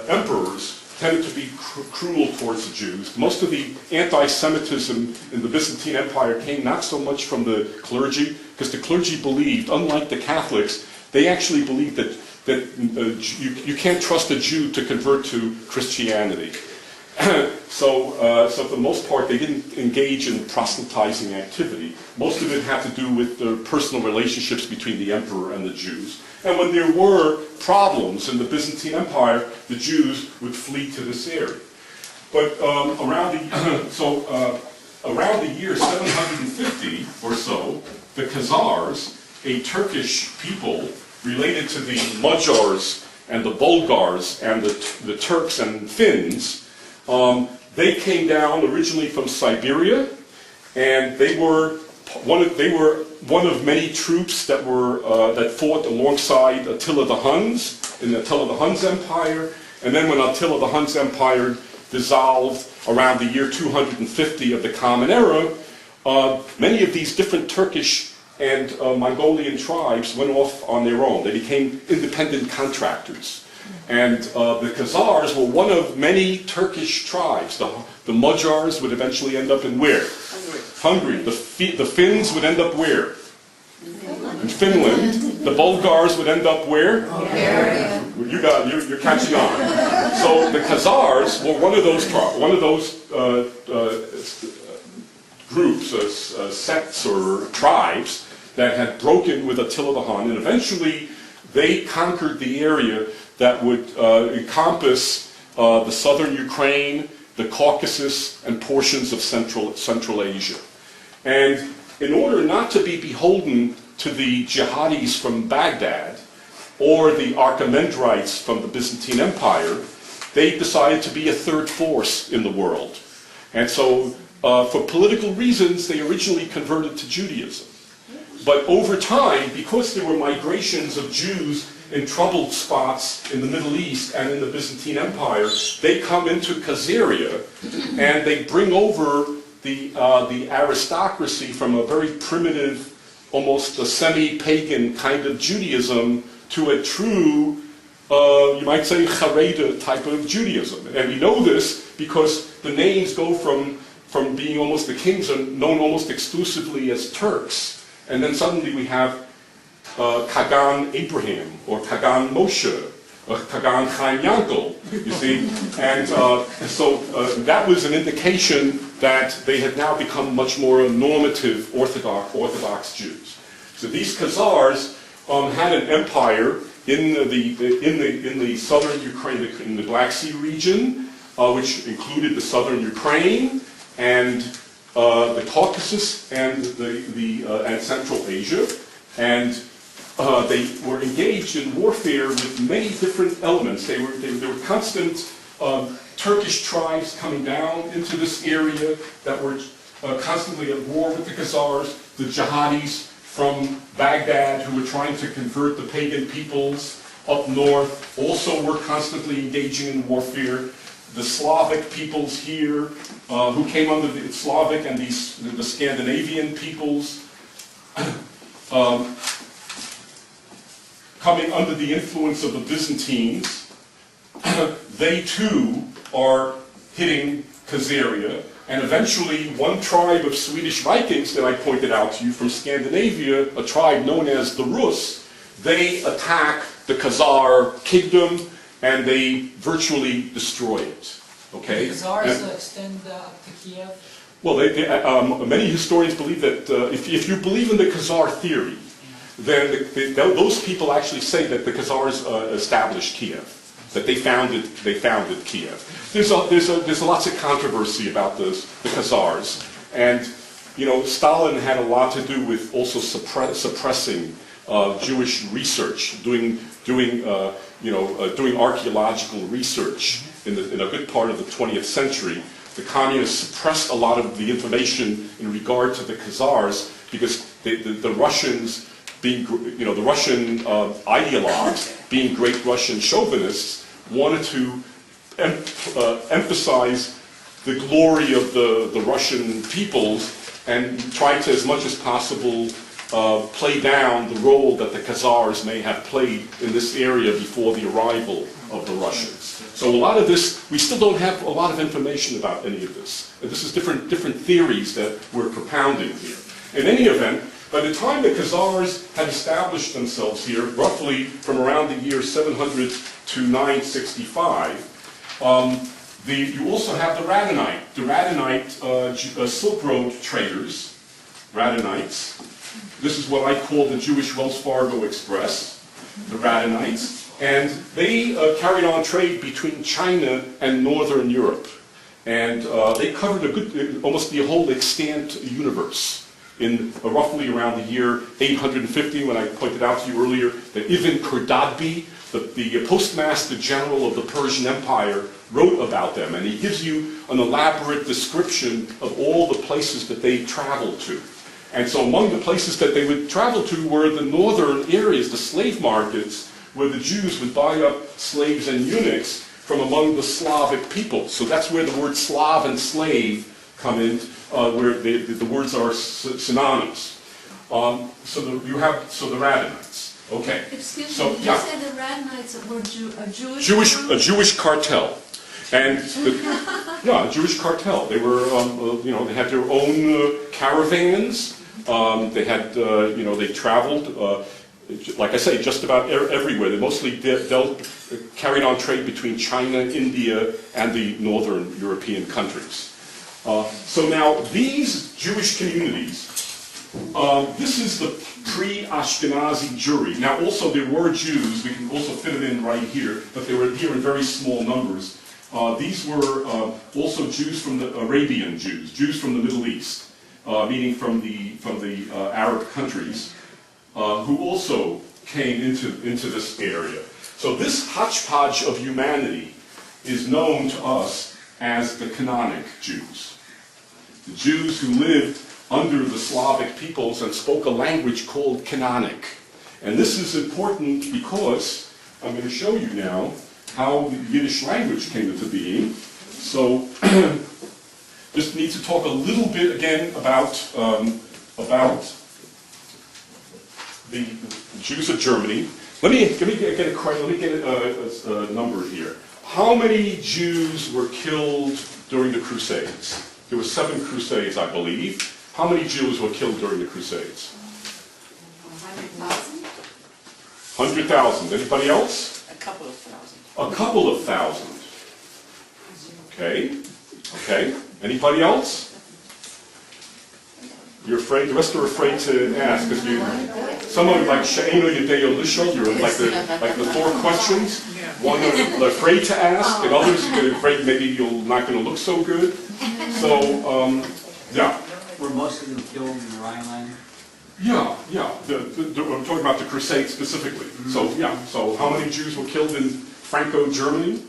emperors tended to be cruel towards the Jews. Most of the anti-Semitism in the Byzantine Empire came not so much from the clergy, because the clergy believed, unlike the Catholics, they actually believed that you can't trust a Jew to convert to Christianity. So for the most part, they didn't engage in proselytizing activity. Most of it had to do with the personal relationships between the emperor and the Jews. And when there were problems in the Byzantine Empire, the Jews would flee to this area. But around the year 750 or so, the Khazars, a Turkish people related to the Magyars and the Bulgars and the Turks and Finns, they came down originally from Siberia, and they were one of many troops that fought alongside Attila the Huns in Attila the Huns Empire. And then when Attila the Huns Empire dissolved around the year 250 of the Common Era, many of these different Turkish and Mongolian tribes went off on their own. They became independent contractors. And the Khazars were one of many Turkish tribes. The Magyars would eventually end up in where? Hungary. The Finns would end up where? In Finland. The Bulgars would end up where? Bulgaria. You're catching on. So the Khazars were one of those groups, sects or tribes that had broken with Attila the Hun, and eventually they conquered the area that would encompass the southern Ukraine, the Caucasus, and portions of Central Asia. And in order not to be beholden to the jihadis from Baghdad or the Archimandrites from the Byzantine Empire, they decided to be a third force in the world. And so, for political reasons, they originally converted to Judaism. But over time, because there were migrations of Jews in troubled spots in the Middle East and in the Byzantine Empire, they come into Khazaria and they bring over the aristocracy from a very primitive, almost a semi-pagan kind of Judaism to a true, you might say, Hareda type of Judaism. And we know this because the names go from being almost, the kings are known almost exclusively as Turks. And then suddenly we have Kagan Abraham, or Kagan Moshe, or Kagan Chaim Yankel, you see. And so that was an indication that they had now become much more normative Orthodox Jews. So these Khazars had an empire in the southern Ukraine, in the Black Sea region, which included the southern Ukraine and the Caucasus and and Central Asia, and they were engaged in warfare with many different elements. There were constant Turkish tribes coming down into this area that were constantly at war with the Khazars, the jihadis from Baghdad who were trying to convert the pagan peoples up north also were constantly engaging in warfare. The Slavic peoples here, who came under the Slavic and the Scandinavian peoples, coming under the influence of the Byzantines, they too are hitting Khazaria, and eventually one tribe of Swedish Vikings that I pointed out to you from Scandinavia, a tribe known as the Rus, they attack the Khazar kingdom and they virtually destroy it. Okay? The Khazars extend up to Kiev? Well, many historians believe that if you believe in the Khazar theory, then those people actually say that the Khazars established Kiev, that they founded Kiev. There's lots of controversy about the Khazars, and Stalin had a lot to do with also suppressing Jewish research, doing archaeological research in a good part of the 20th century, the communists suppressed a lot of the information in regard to the Khazars because the Russians, being, you know, the Russian ideologues, being great Russian chauvinists, wanted to emphasize the glory of the Russian peoples and tried to, as much as possible, play down the role that the Khazars may have played in this area before the arrival of the Russians. So a lot of this, we still don't have a lot of information about any of this. And this is different theories that we're propounding here. In any event, by the time the Khazars had established themselves here, roughly from around the year 700 to 965, you also have the Radhanite Silk Road traders, Radhanites. This is what I call the Jewish Wells Fargo Express, the Radhanites. And they carried on trade between China and Northern Europe. And they covered almost the whole extant universe in roughly around the year 850, when I pointed out to you earlier that Ibn Khordadbeh, the postmaster general of the Persian Empire, wrote about them. And he gives you an elaborate description of all the places that they traveled to. And so among the places that they would travel to were the northern areas, the slave markets, where the Jews would buy up slaves and eunuchs from among the Slavic peoples. So that's where the word Slav and slave come in, where the words are synonymous. So the Radhanites. Okay. Excuse me, so, did you say the Radhanites were a Jewish cartel. And a Jewish cartel. They were, they had their own caravans. They had, they traveled, like I say, just about everywhere. They mostly carried on trade between China, India, and the northern European countries. So now these Jewish communities, this is the pre-Ashkenazi Jewry. Now also there were Jews, we can also fit it in right here, but they were here in very small numbers. These were also Jews from the Arabian Jews from the Middle East, meaning from the Arab countries, who also came into this area. So this hodgepodge of humanity is known to us as the Canonic Jews. The Jews who lived under the Slavic peoples and spoke a language called Canonic. And this is important because I'm going to show you now how the Yiddish language came into being. So just need to talk a little bit again about the Jews of Germany. Let me get a number here. How many Jews were killed during the Crusades? There were 7 Crusades, I believe. How many Jews were killed during the Crusades? 100,000. 100,000. Anybody else? A couple of thousand. A couple of thousand. Okay. Okay. Anybody else? You're afraid. The rest are afraid to ask because some of you like She'eno Yedeo Lishon. You're like the 4 questions. One are afraid to ask, and others are afraid maybe you're not going to look so good. So yeah. Were most of them killed in the Rhineland? Yeah. I'm talking about the Crusades specifically. Mm-hmm. So yeah. So how many Jews were killed in Franco-Germany?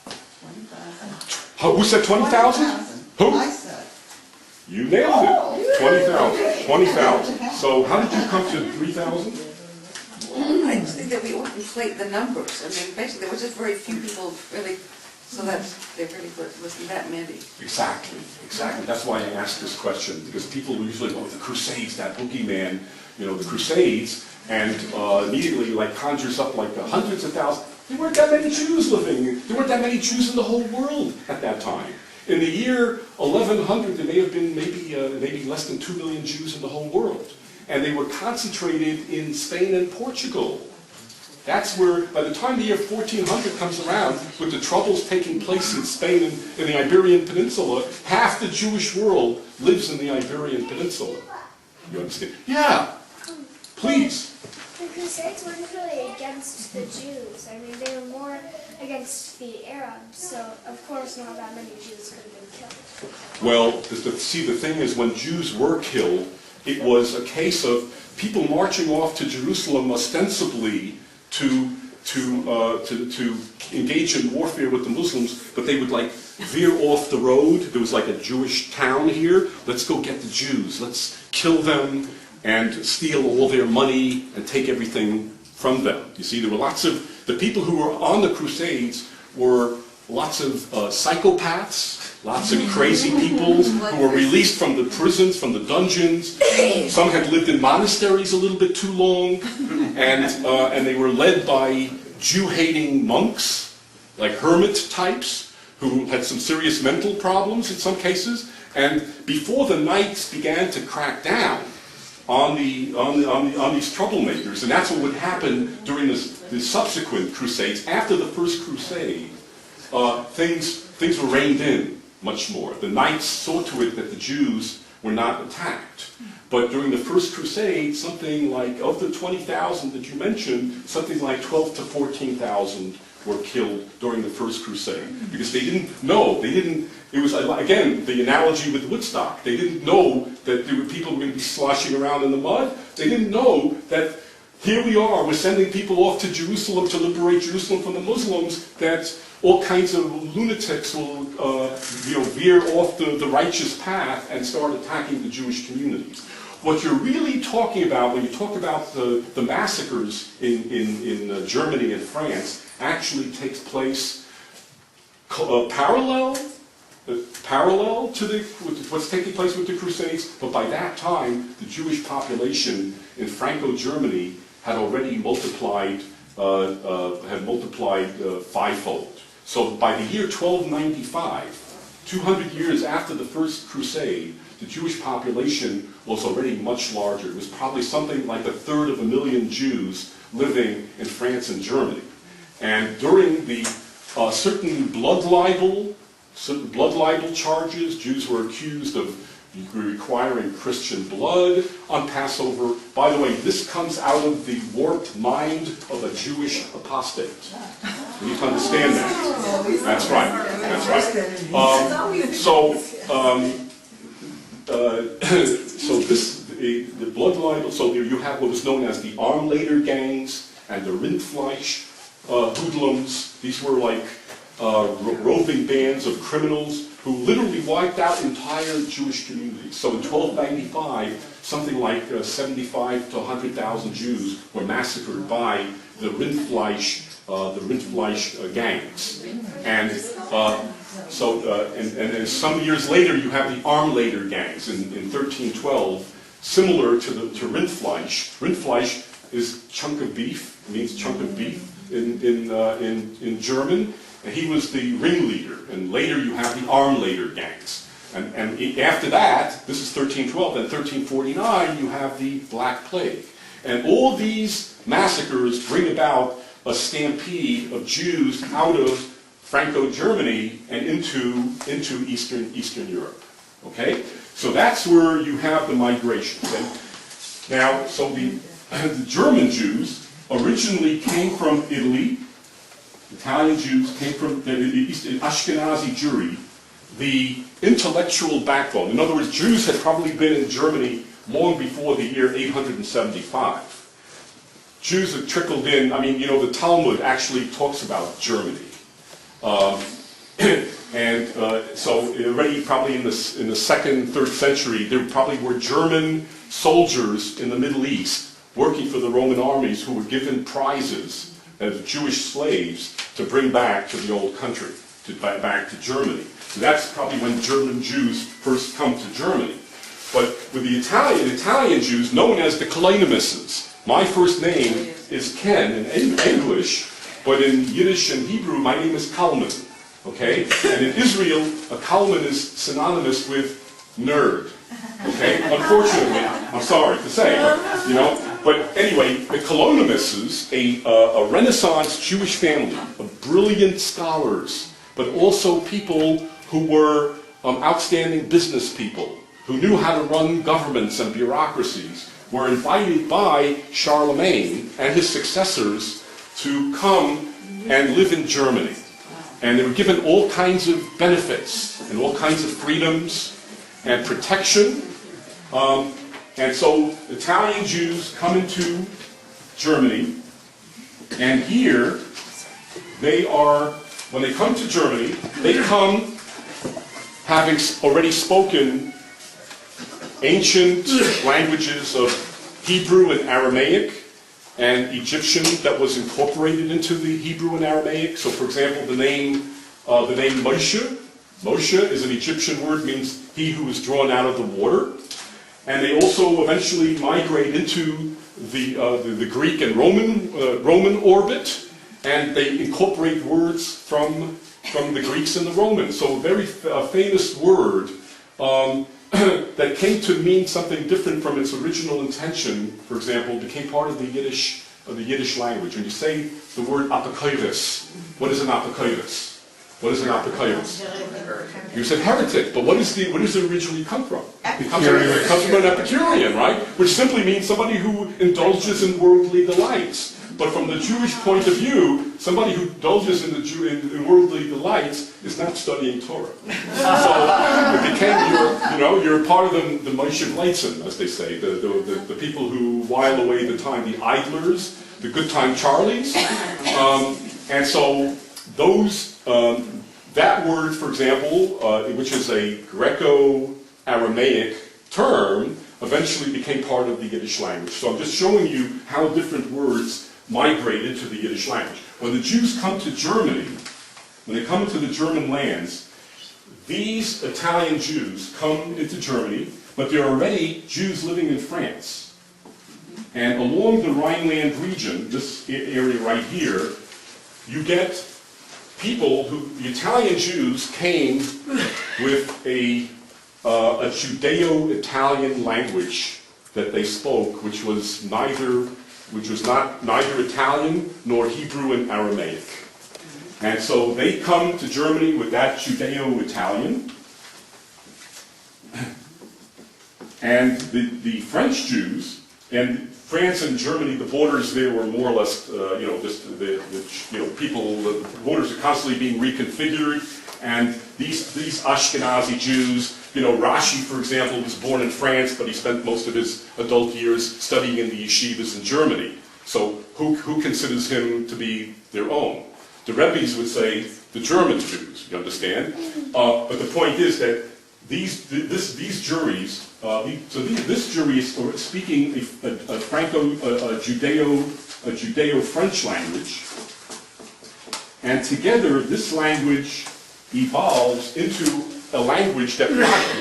20,000. Who said 20,000? Who? I said. You nailed it. 20,000. 20,000. So how did you come to 3,000? I just think that we overinflate the numbers. I mean, basically, there was just very few people really, so that there really wasn't that many. Exactly. That's why I asked this question, because people usually go, the Crusades, that boogeyman, the Crusades, and immediately conjures up hundreds of thousands. There weren't that many Jews living. There weren't that many Jews in the whole world at that time. In the year 1100, there may have been maybe less than 2 million Jews in the whole world. And they were concentrated in Spain and Portugal. That's where, by the time the year 1400 comes around, with the troubles taking place in Spain and in the Iberian Peninsula, half the Jewish world lives in the Iberian Peninsula. You understand? Yeah. Please. The Crusades weren't really against the Jews. I mean, they were more against the Arabs, so of course not that many Jews could have been killed. Well, see, the thing is, when Jews were killed, it was a case of people marching off to Jerusalem ostensibly to to engage in warfare with the Muslims, but they would like veer off the road. There was like a Jewish town here. Let's go get the Jews. Let's kill them and steal all their money and take everything from them. You see, there were lots of, the people who were on the Crusades were lots of psychopaths, lots of crazy people who were released from the prisons, from the dungeons. Some had lived in monasteries a little bit too long, and they were led by Jew-hating monks, like hermit types, who had some serious mental problems in some cases. And before the knights began to crack down on these troublemakers, and that's what would happen during the subsequent Crusades. After the first Crusade, things were reined in much more. The knights saw to it that the Jews were not attacked. But during the first Crusade, something like, of the 20,000 that you mentioned, something like 12 to 14,000 were killed during the first Crusade. Because they didn't know, it was, again, the analogy with Woodstock. They didn't know that there were people who were going to be sloshing around in the mud. They didn't know that here we are, we're sending people off to Jerusalem to liberate Jerusalem from the Muslims, that all kinds of lunatics will veer off the righteous path and start attacking the Jewish communities. What you're really talking about when you talk about the massacres in Germany and France actually takes place parallel to what's taking place with the Crusades, but by that time the Jewish population in Franco-Germany had already multiplied fivefold. So by the year 1295, 200 years after the first Crusade, the Jewish population was already much larger. It was probably something like 1/3 Jews living in France and Germany. And during the certain blood libel charges, Jews were accused of requiring Christian blood on Passover. By the way, this comes out of the warped mind of a Jewish apostate. You need to understand that. That's right. That's right. So the blood libel. So you have what was known as the Armlader gangs and the Rindfleisch hoodlums. These were like roving bands of criminals who literally wiped out entire Jewish communities. So in 1295, something like 75 to 100,000 Jews were massacred by the Rindfleisch gangs. And and some years later, you have the Armlader gangs in 1312, similar to Rindfleisch. Rindfleisch is chunk of beef. It means chunk of beef in German. And he was the ringleader, and later you have the Armlader gangs. And after that, this is 1312, then 1349, you have the Black Plague. And all these massacres bring about a stampede of Jews out of Franco-Germany and into Eastern Europe. Okay? So that's where you have the migrations. And now, so the German Jews originally came from Italy. Italian Jews came from the Ashkenazi Jewry, the intellectual backbone. In other words, Jews had probably been in Germany long before the year 875. Jews had trickled in. I mean, the Talmud actually talks about Germany. So already probably in the 2nd, 3rd century, there probably were German soldiers in the Middle East working for the Roman armies who were given prizes as Jewish slaves to bring back to the old country, back to Germany. So that's probably when German Jews first come to Germany. But with the Italian Jews, known as the Kalonimuses, my first name is Ken in English, but in Yiddish and Hebrew, my name is Kalman. Okay? And in Israel, a Kalman is synonymous with nerd. Okay? Unfortunately, I'm sorry to say, But anyway, the Kalonimuses, a Renaissance Jewish family of brilliant scholars, but also people who were outstanding business people, who knew how to run governments and bureaucracies, were invited by Charlemagne and his successors to come and live in Germany. And they were given all kinds of benefits and all kinds of freedoms and protection. And so Italian Jews come into Germany, And here, they are, when they come to Germany, they come having already spoken ancient languages of Hebrew and Aramaic and Egyptian that was incorporated into the Hebrew and Aramaic. So, for example, the name Moshe. Moshe is an Egyptian word, means he who is drawn out of the water. And they also eventually migrate into the Greek and Roman orbit, and they incorporate words from the Greeks and the Romans. So a very famous word that came to mean something different from its original intention, for example, became part of the Yiddish language. When you say the word apokaides, what is an apokaides? What is an apokaides? You said heretic, but what does it originally come from? It comes from an Epicurean, right? Which simply means somebody who indulges in worldly delights. But from the Jewish point of view, somebody who indulges in worldly delights is not studying Torah. So it became you're part of the Moshe Leitzen, as they say, the people who while away the time, the idlers, the good time Charlies, and so those. That word, for example, which is a Greco-Aramaic term, eventually became part of the Yiddish language. So I'm just showing you how different words migrated to the Yiddish language. When the Jews come to Germany, when they come into the German lands, these Italian Jews come into Germany, but there are already Jews living in France. And along the Rhineland region, this area right here, you get people the Italian Jews came with a Judeo-Italian language that they spoke, which was neither Italian nor Hebrew and Aramaic. And so they come to Germany with that Judeo-Italian. And the French Jews, and France and Germany, the borders there were more or less, people, the borders are constantly being reconfigured, and these Ashkenazi Jews, Rashi, for example, was born in France, but he spent most of his adult years studying in the yeshivas in Germany. So who considers him to be their own? The Rebbes would say the German Jews, you understand? But the point is that these juries, this jury is speaking a Judeo-French language, and together this language evolves into a language that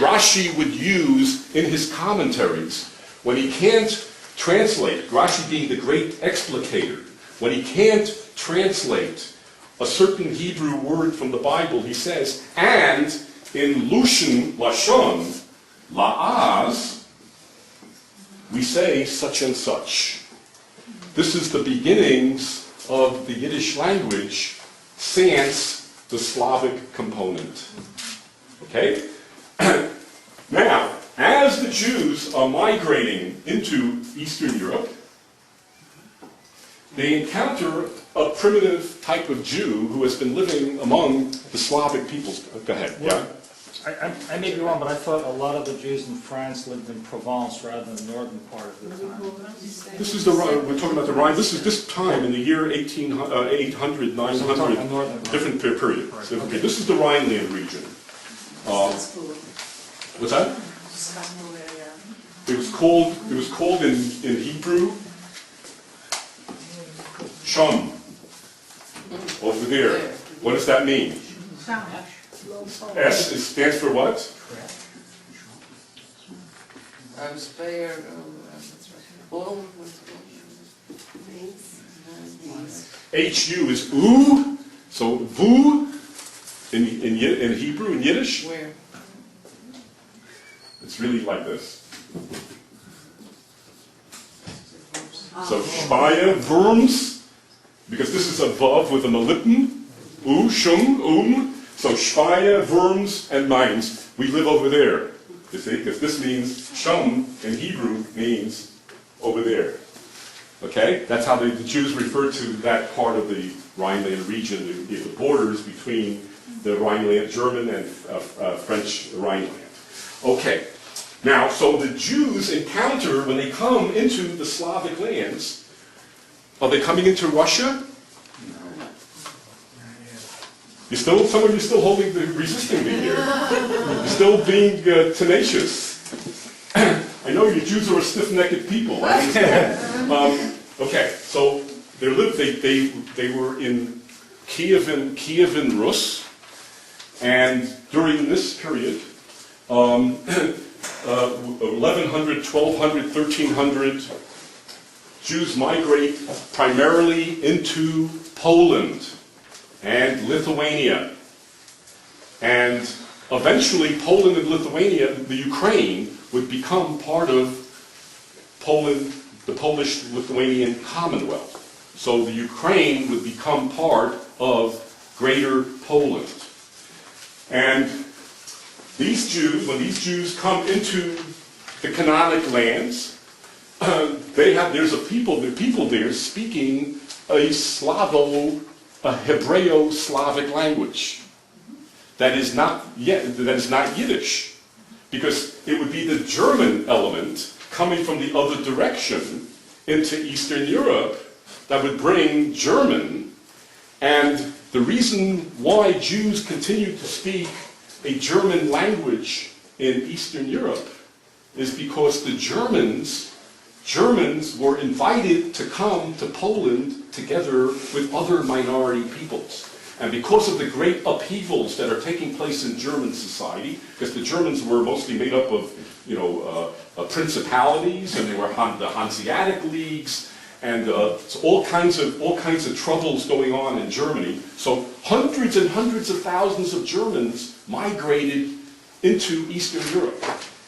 Rashi would use in his commentaries when he can't translate, Rashi being the great explicator, when he can't translate a certain Hebrew word from the Bible, he says, and in Lushan Lashon, La'az, we say such and such. This is the beginnings of the Yiddish language, sans the Slavic component. Okay? Now, as the Jews are migrating into Eastern Europe, they encounter a primitive type of Jew who has been living among the Slavic peoples. Go ahead. Well, I may be wrong, but I thought a lot of the Jews in France lived in Provence rather than the northern part of the time. This is we're talking about the Rhine. This is this time in the year 800, 900, different period. This is the Rhineland region. What's that? It was called in Hebrew, Shum. Over there. What does that mean? S stands for what? HU is U, so vu in Hebrew, in Yiddish. Where? It's really like this. So Shpaya, Worms, because this is above with a Melippen, U, Shum, so Shpaya, Worms, and Mainz, we live over there. You see, because this means, Shum in Hebrew means over there. Okay? That's how the Jews refer to that part of the Rhineland region, the borders between the Rhineland, German and French Rhineland. Okay. Now, so the Jews encounter, when they come into the Slavic lands, Are they coming into Russia? You still, some of you still resisting me here. You're still being tenacious. I know you Jews are a stiff-necked people. I understand. Okay, so they were in Kievan Rus, and during this period, 1100, 1200, 1300, Jews migrate primarily into Poland and Lithuania. And eventually Poland and Lithuania, the Ukraine, would become part of Poland, the Polish-Lithuanian Commonwealth. So the Ukraine would become part of Greater Poland. And these Jews, when these Jews come into the canonic lands, there's a people there speaking a Hebreo-Slavic language that is not Yiddish, because it would be the German element coming from the other direction into Eastern Europe that would bring German. And the reason why Jews continued to speak a German language in Eastern Europe is because the Germans were invited to come to Poland together with other minority peoples. And because of the great upheavals that are taking place in German society, because the Germans were mostly made up of, principalities, and they were the Hanseatic leagues, and so all kinds of troubles going on in Germany. So hundreds and hundreds of thousands of Germans migrated into Eastern Europe.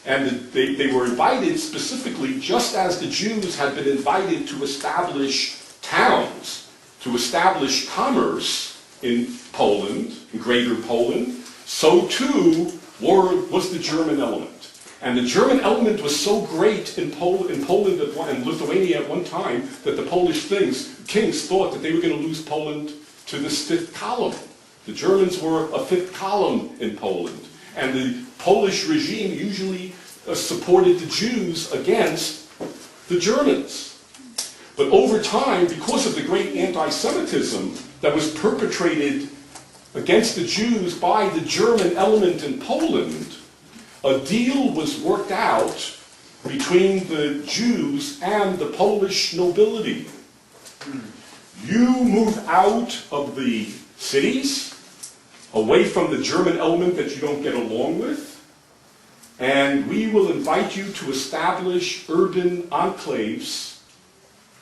And they were invited specifically, just as the Jews had been invited to establish towns, to establish commerce in Poland, in Greater Poland, so too was the German element. And the German element was so great in Poland and Lithuania at one time that the Polish kings thought that they were going to lose Poland to this fifth column. The Germans were a fifth column in Poland. And the Polish regime usually supported the Jews against the Germans. But over time, because of the great anti-Semitism that was perpetrated against the Jews by the German element in Poland, a deal was worked out between the Jews and the Polish nobility. You move out of the cities, away from the German element that you don't get along with, and we will invite you to establish urban enclaves,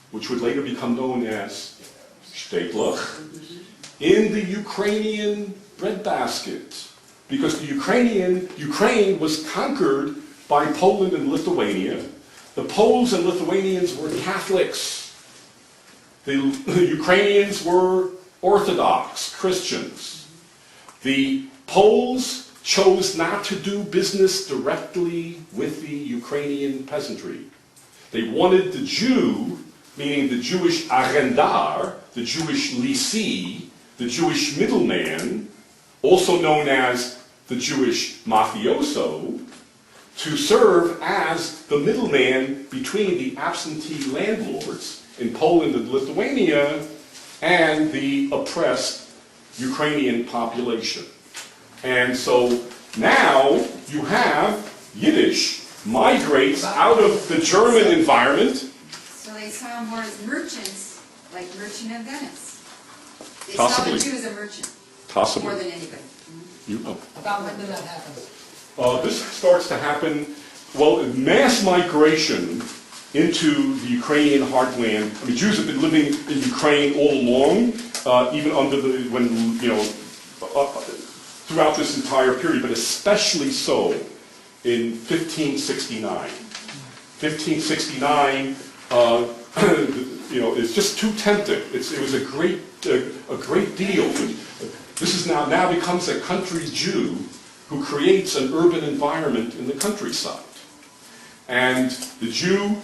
which would later become known as shtetl, in the Ukrainian breadbasket. Because Ukraine was conquered by Poland and Lithuania. The Poles and Lithuanians were Catholics. The Ukrainians were Orthodox Christians. The Poles chose not to do business directly with the Ukrainian peasantry. They wanted the Jew, meaning the Jewish arendar, the Jewish lisi, the Jewish middleman, also known as the Jewish mafioso, to serve as the middleman between the absentee landlords in Poland and Lithuania and the oppressed Ukrainian population. And so now you have Yiddish migrates out of the German environment. So they saw them more as merchants, like Merchant of Venice. They Possibly. saw the Jew as a merchant. Possibly. More than anybody. About when did that happen? This starts to happen, mass migration into the Ukrainian heartland. I mean, Jews have been living in Ukraine all along, even throughout this entire period, but especially so in 1569. 1569, is just too tempting. It was a great deal. This now becomes a country Jew who creates an urban environment in the countryside. And the Jew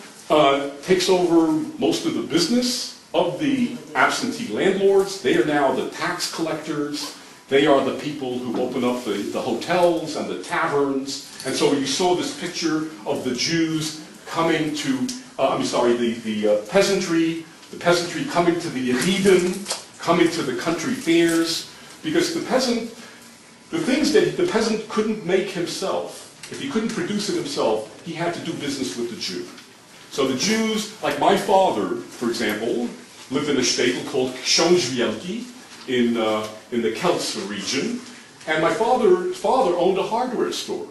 takes over most of the business of the absentee landlords. They are now the tax collectors. They are the people who open up the hotels and the taverns. And so you saw this picture of the Jews coming to, the peasantry the peasantry coming to the Yidden, coming to the country fairs, because the things that the peasant couldn't make himself, if he couldn't produce it himself, he had to do business with the Jew. So the Jews, like my father, for example, lived in a shtetl called Książwielki in the Kelts region, and my father owned a hardware store.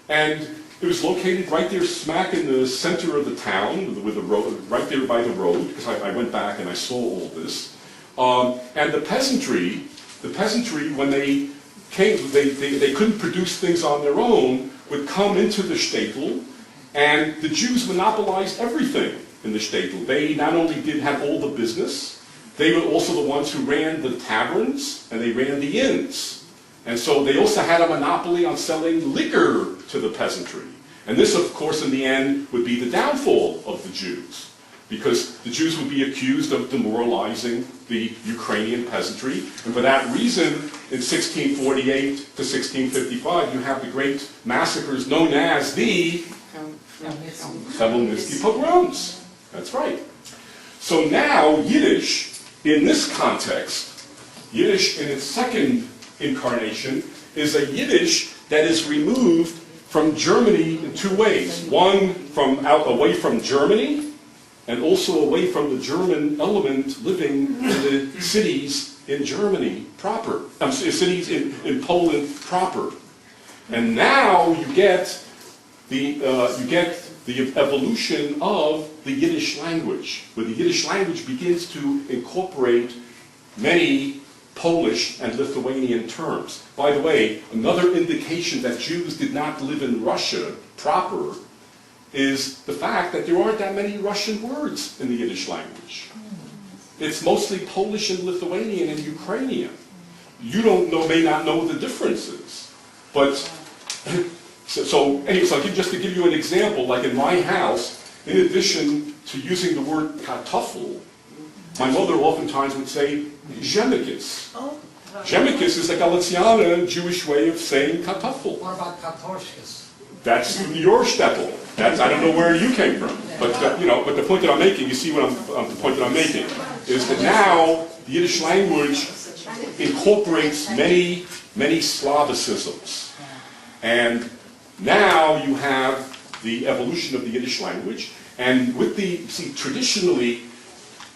And it was located right there smack in the center of the town, with the road, right there by the road, because I went back and I saw all this. And the peasantry, when they came, they couldn't produce things on their own, would come into the shtetl, and the Jews monopolized everything in the shtetl. They not only had all the business, they were also the ones who ran the taverns, and they ran the inns. And so they also had a monopoly on selling liquor to the peasantry. And this, of course, in the end, would be the downfall of the Jews, because the Jews would be accused of demoralizing the Ukrainian peasantry. And for that reason, in 1648 to 1655, you have the great massacres known as the Khmelnytsky pogroms. That's right. So now, Yiddish, in this context, Yiddish in its second incarnation, is a Yiddish that is removed from Germany in two ways. One, away from Germany, and also away from the German element living in the cities in Germany proper, cities in Poland proper. And now you get the evolution of the Yiddish language, where the Yiddish language begins to incorporate many Polish and Lithuanian terms. By the way, another indication that Jews did not live in Russia proper is the fact that there aren't that many Russian words in the Yiddish language. It's mostly Polish and Lithuanian and Ukrainian. You may not know the differences. But, anyway, just to give you an example, like in my house, in addition to using the word kartoffel, my mother oftentimes would say Zemekis. Zemekis is a Galiciana Jewish way of saying kartoffel. What about kartoshkas? That's your shtetl. I don't know where you came from, but but the point that I'm making, you see what the point that I'm making, is that now the Yiddish language incorporates many Slavicisms, and now you have the evolution of the Yiddish language, and traditionally,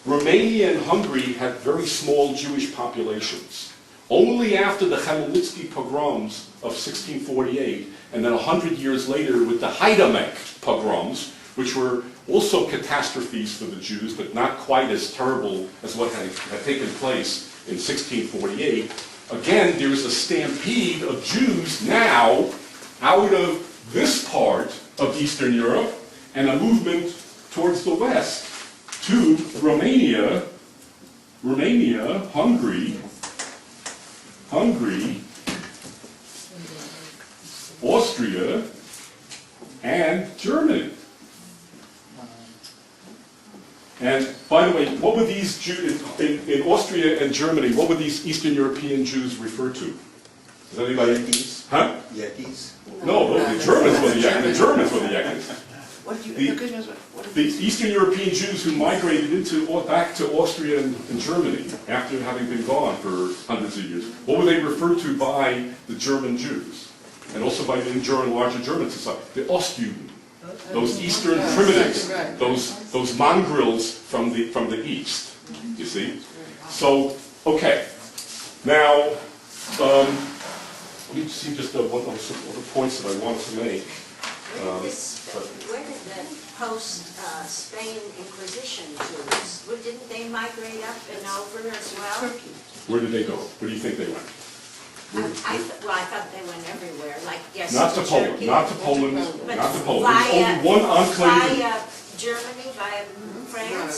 Romania and Hungary had very small Jewish populations. Only after the Khmelnytsky pogroms of 1648, and then 100 years later with the Haidamek pogroms, which were also catastrophes for the Jews, but not quite as terrible as what had taken place in 1648, again, there is a stampede of Jews now out of this part of Eastern Europe, and a movement towards the west, to Romania, Hungary, Austria, and Germany. And by the way, what would these Jews, in Austria and Germany, what would these Eastern European Jews refer to? Does anybody know this? Huh? Yekis? No, the Germans were the Yekis. The Germans were the Yekis. The Eastern European Jews who migrated back to Austria and Germany after having been gone for hundreds of years, what were they referred to by the German Jews? And also by the larger German society? The Ostjuden. Those Eastern primitives, those mongrels from the East, you see? So, okay. Now, let me see just one of the points that I wanted to make. Where did the post-Spain Inquisition Jews, didn't they migrate up and over as well? Where did they go? Where do you think they went? I thought they went everywhere, like, yes, not to Poland, Turkey. not to Poland, But not to Poland. via, There's only one enclave. Via Germany, via France?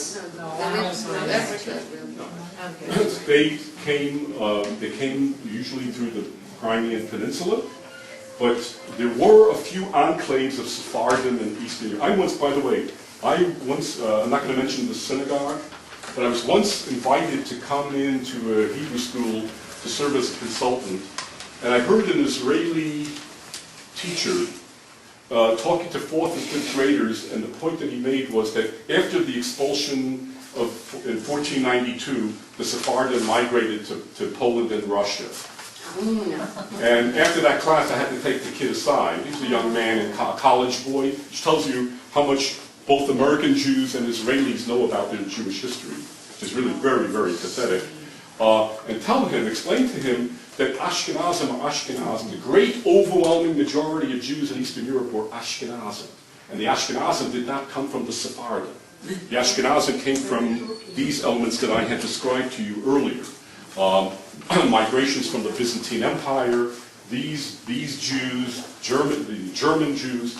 They came usually through the Crimean Peninsula, but there were a few enclaves of Sephardim in Eastern Europe. I'm not going to mention the synagogue, but I was once invited to come into a Hebrew school to serve as a consultant, and I heard an Israeli teacher talking to 4th and 5th graders, and the point that he made was that after the expulsion in 1492, the Sephardim migrated to Poland and Russia. And after that class, I had to take the kid aside. He was a young man, a college boy, which tells you how much both American Jews and Israelis know about their Jewish history, which is really very, very pathetic. And explain to him that Ashkenazim are Ashkenazim. The great overwhelming majority of Jews in Eastern Europe were Ashkenazim. And the Ashkenazim did not come from the Sephardim. The Ashkenazim came from these elements that I had described to you earlier. Migrations from the Byzantine Empire, these Jews, the German Jews.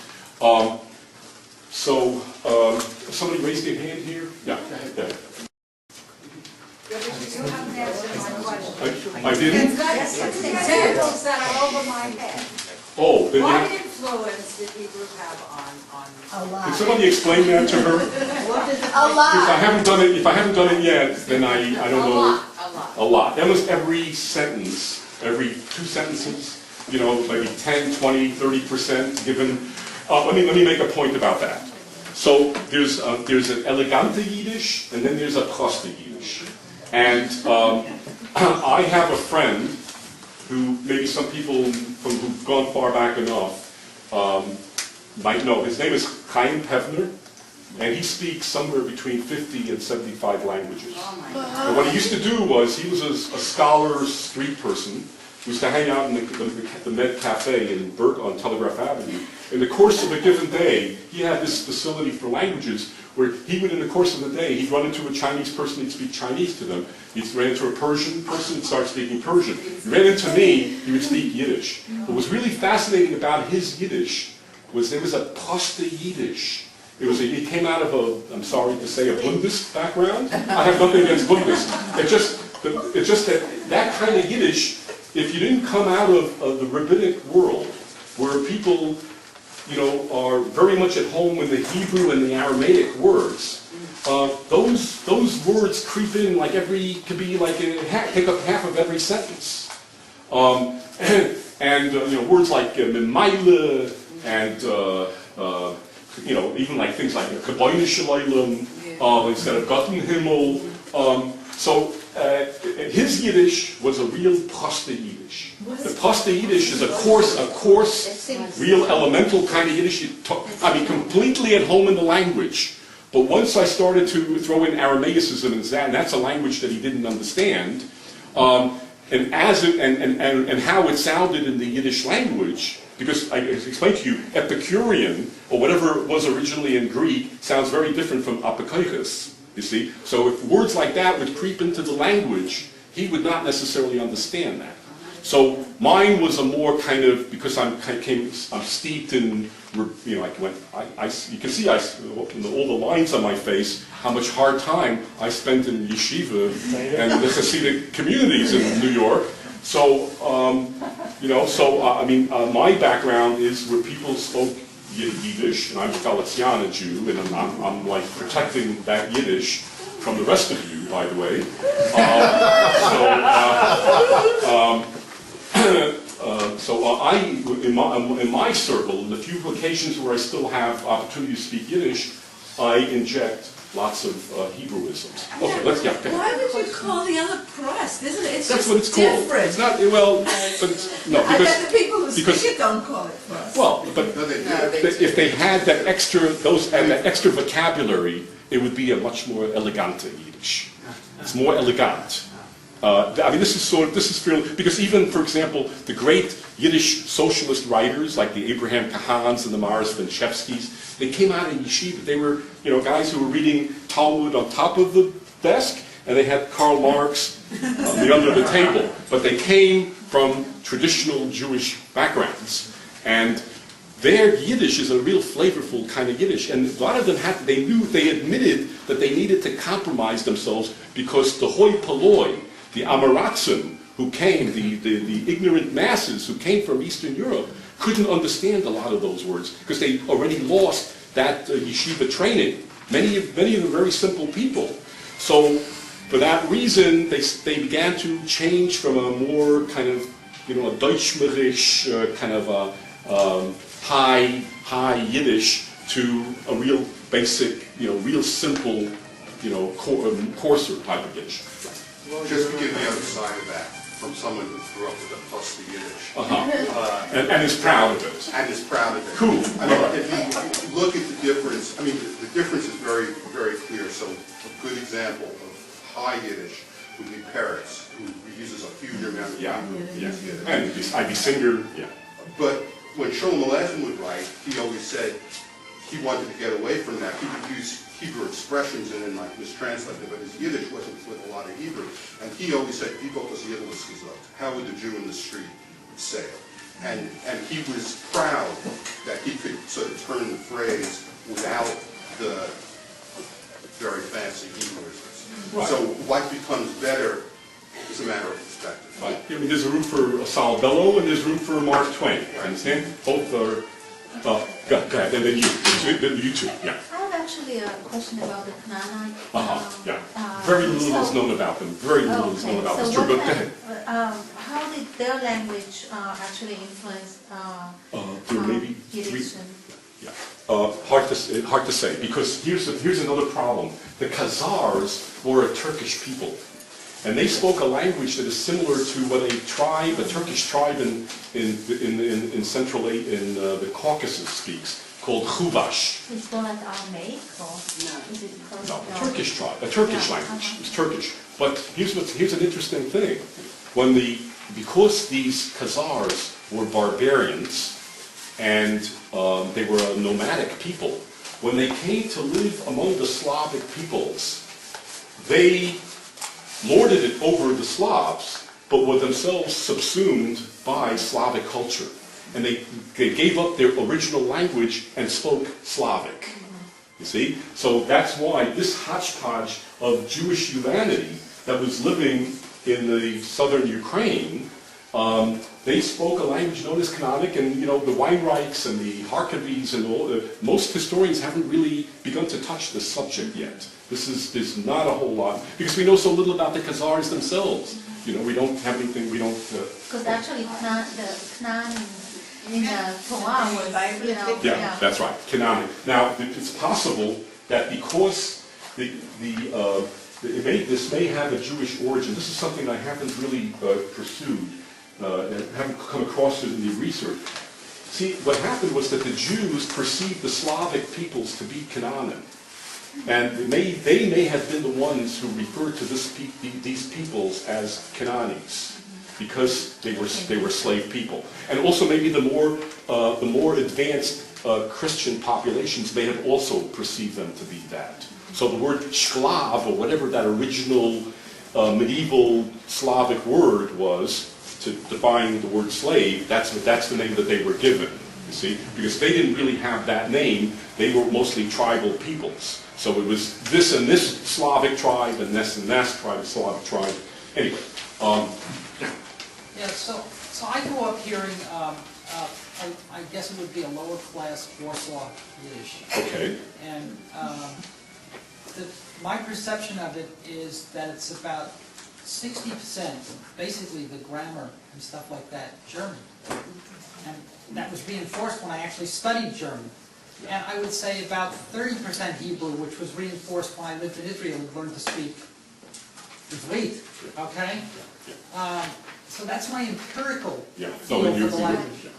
Somebody raised their hand here? Yeah, go ahead. I didn't? Examples that are over my head. Oh, then What influence did Hebrew have on? A lot. Can somebody explain that to her? A lot. If I haven't done it yet, then I don't know. A lot. That was every sentence, every 2 sentences, you know, maybe 10, 20, 30% given. Let me make a point about that. So there's an elegante Yiddish, and then there's a proste Yiddish. And I have a friend who maybe some people who've gone far back enough might know. His name is Chaim Pevner, and he speaks somewhere between 50 and 75 languages. And what he used to do was, he was a scholar, street person, who used to hang out in the Med Cafe in Burt on Telegraph Avenue. In the course of a given day, he had this facility for languages where he would, in the course of the day, he'd run into a Chinese person, he'd speak Chinese to them. He'd ran into a Persian person, he'd start speaking Persian. He ran into me, he would speak Yiddish. What was really fascinating about his Yiddish was there was a proste Yiddish. He came out of I'm sorry to say, a Bundist background. I have nothing against Bundists. It's just that kind of Yiddish, if you didn't come out of the rabbinic world, where people, you know, are very much at home with the Hebrew and the Aramaic words, those words creep in like could be like take up half of every sentence. You know, words like Memayla and you know, even like things like Kabbalah Shalaylam instead of Gotten Himmel. His Yiddish was a real proste Yiddish. The proste Yiddish is a coarse, real elemental kind of Yiddish. Completely at home in the language. But once I started to throw in Aramaicism and that's a language that he didn't understand, and how it sounded in the Yiddish language, because I explained to you, Epicurean, or whatever it was originally in Greek, sounds very different from apokaichos, you see? So if words like that would creep into the language, he would not necessarily understand that. So mine was a more kind of, because I'm steeped in, you know, you can see in all the lines on my face, how much hard time I spent in yeshiva and the Hasidic communities in New York. So, you know, my background is where people spoke Yiddish, and I'm a Galician Jew, and I'm like protecting that Yiddish from the rest of you, by the way. In my circle, in the few occasions where I still have opportunity to speak Yiddish, I inject lots of Hebrewisms. Okay, let's get there. Why would you call the other press? Isn't it? It's That's just what it's different. called. It's not, well, but it's, no, I because, bet the people who speak it don't call it press. well, but if they had that extra vocabulary, it would be a much more elegante Yiddish. It's more elegant. This is fairly, because even, for example, the great Yiddish socialist writers like the Abraham Kahans and the Maris Vinchevskis, they came out of yeshiva. They were, you know, guys who were reading Talmud on top of the desk, and they had Karl Marx under the table. But they came from traditional Jewish backgrounds, and their Yiddish is a real flavorful kind of Yiddish. And a lot of them they admitted that they needed to compromise themselves because the hoi polloi, the Amaratzim who came, the ignorant masses who came from Eastern Europe, couldn't understand a lot of those words because they already lost that yeshiva training. Many of them very simple people. So for that reason, they began to change from a more kind of, you know, a Deutschmerisch kind of a high Yiddish to a real basic, you know, real simple coarser type of Yiddish. Just to give the other side of that, from someone who grew up with a fussy Yiddish. And is proud of it. And is proud of it. Cool. I mean, if you look at the difference, I mean, the difference is very, very clear. So a good example of high Yiddish would be Peretz, who uses a huge amount of Yiddish. And Ivy Singer, But when Sholem Aleichem would write, he always said he wanted to get away from that. He would use Hebrew expressions and then like mistranslate them, but his Yiddish wasn't with a lot of Hebrew. And he always said, "Wie wird das Yiddish gesagt? How would the Jew in the street say it?" And he was proud that he could sort of turn the phrase without the very fancy Hebrewisms. Right. So what becomes better is a matter of perspective. Right. I mean, there's a room for Sal Bellow and there's room for Mark Twain. Understand? Both are. Go ahead, and then you two. Yeah. I have actually a question about the Canaanite. Very little is known about them. Very little is known about this. But go ahead. How did their language actually influence Maybe Yiddish? hard to say, because here's another problem. The Khazars were a Turkish people, and they spoke a language that is similar to what a Turkish tribe in the Caucasus speaks, called Chuvash. Is that Aramaic or is it close? No, a Turkish tribe, a Turkish language. It's Turkish. But here's an interesting thing. Because these Khazars were barbarians and they were a nomadic people, when they came to live among the Slavic peoples, they lorded it over the Slavs, but were themselves subsumed by Slavic culture. And they gave up their original language and spoke Slavic. You see? So that's why this hodgepodge of Jewish humanity that was living in the southern Ukraine, they spoke a language known as Canonic, and the Weinreichs and the Harkavis and all. Most historians haven't really begun to touch this subject yet. There's not a whole lot, because we know so little about the Khazars themselves. We don't have anything. We don't. Because actually, the Canaan in the Torah was, Yeah, that's right, Canonic. Now, it's possible that because this may have a Jewish origin. This is something I haven't really pursued and haven't come across it in the research. See, what happened was that the Jews perceived the Slavic peoples to be Canaan. And they may have been the ones who referred to these peoples as Canaanites, because they were slave people. And also maybe the more advanced Christian populations may have also perceived them to be that. So the word shklav, or whatever that original medieval Slavic word was to define the word slave, that's the name that they were given, you see? Because they didn't really have that name. They were mostly tribal peoples. So it was this and this Slavic tribe, and this and that Slavic tribe. Anyway. Yeah, so I grew up hearing, I guess it would be a lower class Warsaw Yiddish. Okay. And my perception of it is that it's about 60%, basically the grammar and stuff like that, German. And that was reinforced when I actually studied German. And I would say about 30% Hebrew, which was reinforced when I lived in Israel and learned to speak Ivrit, okay? So that's my empirical feel for the language.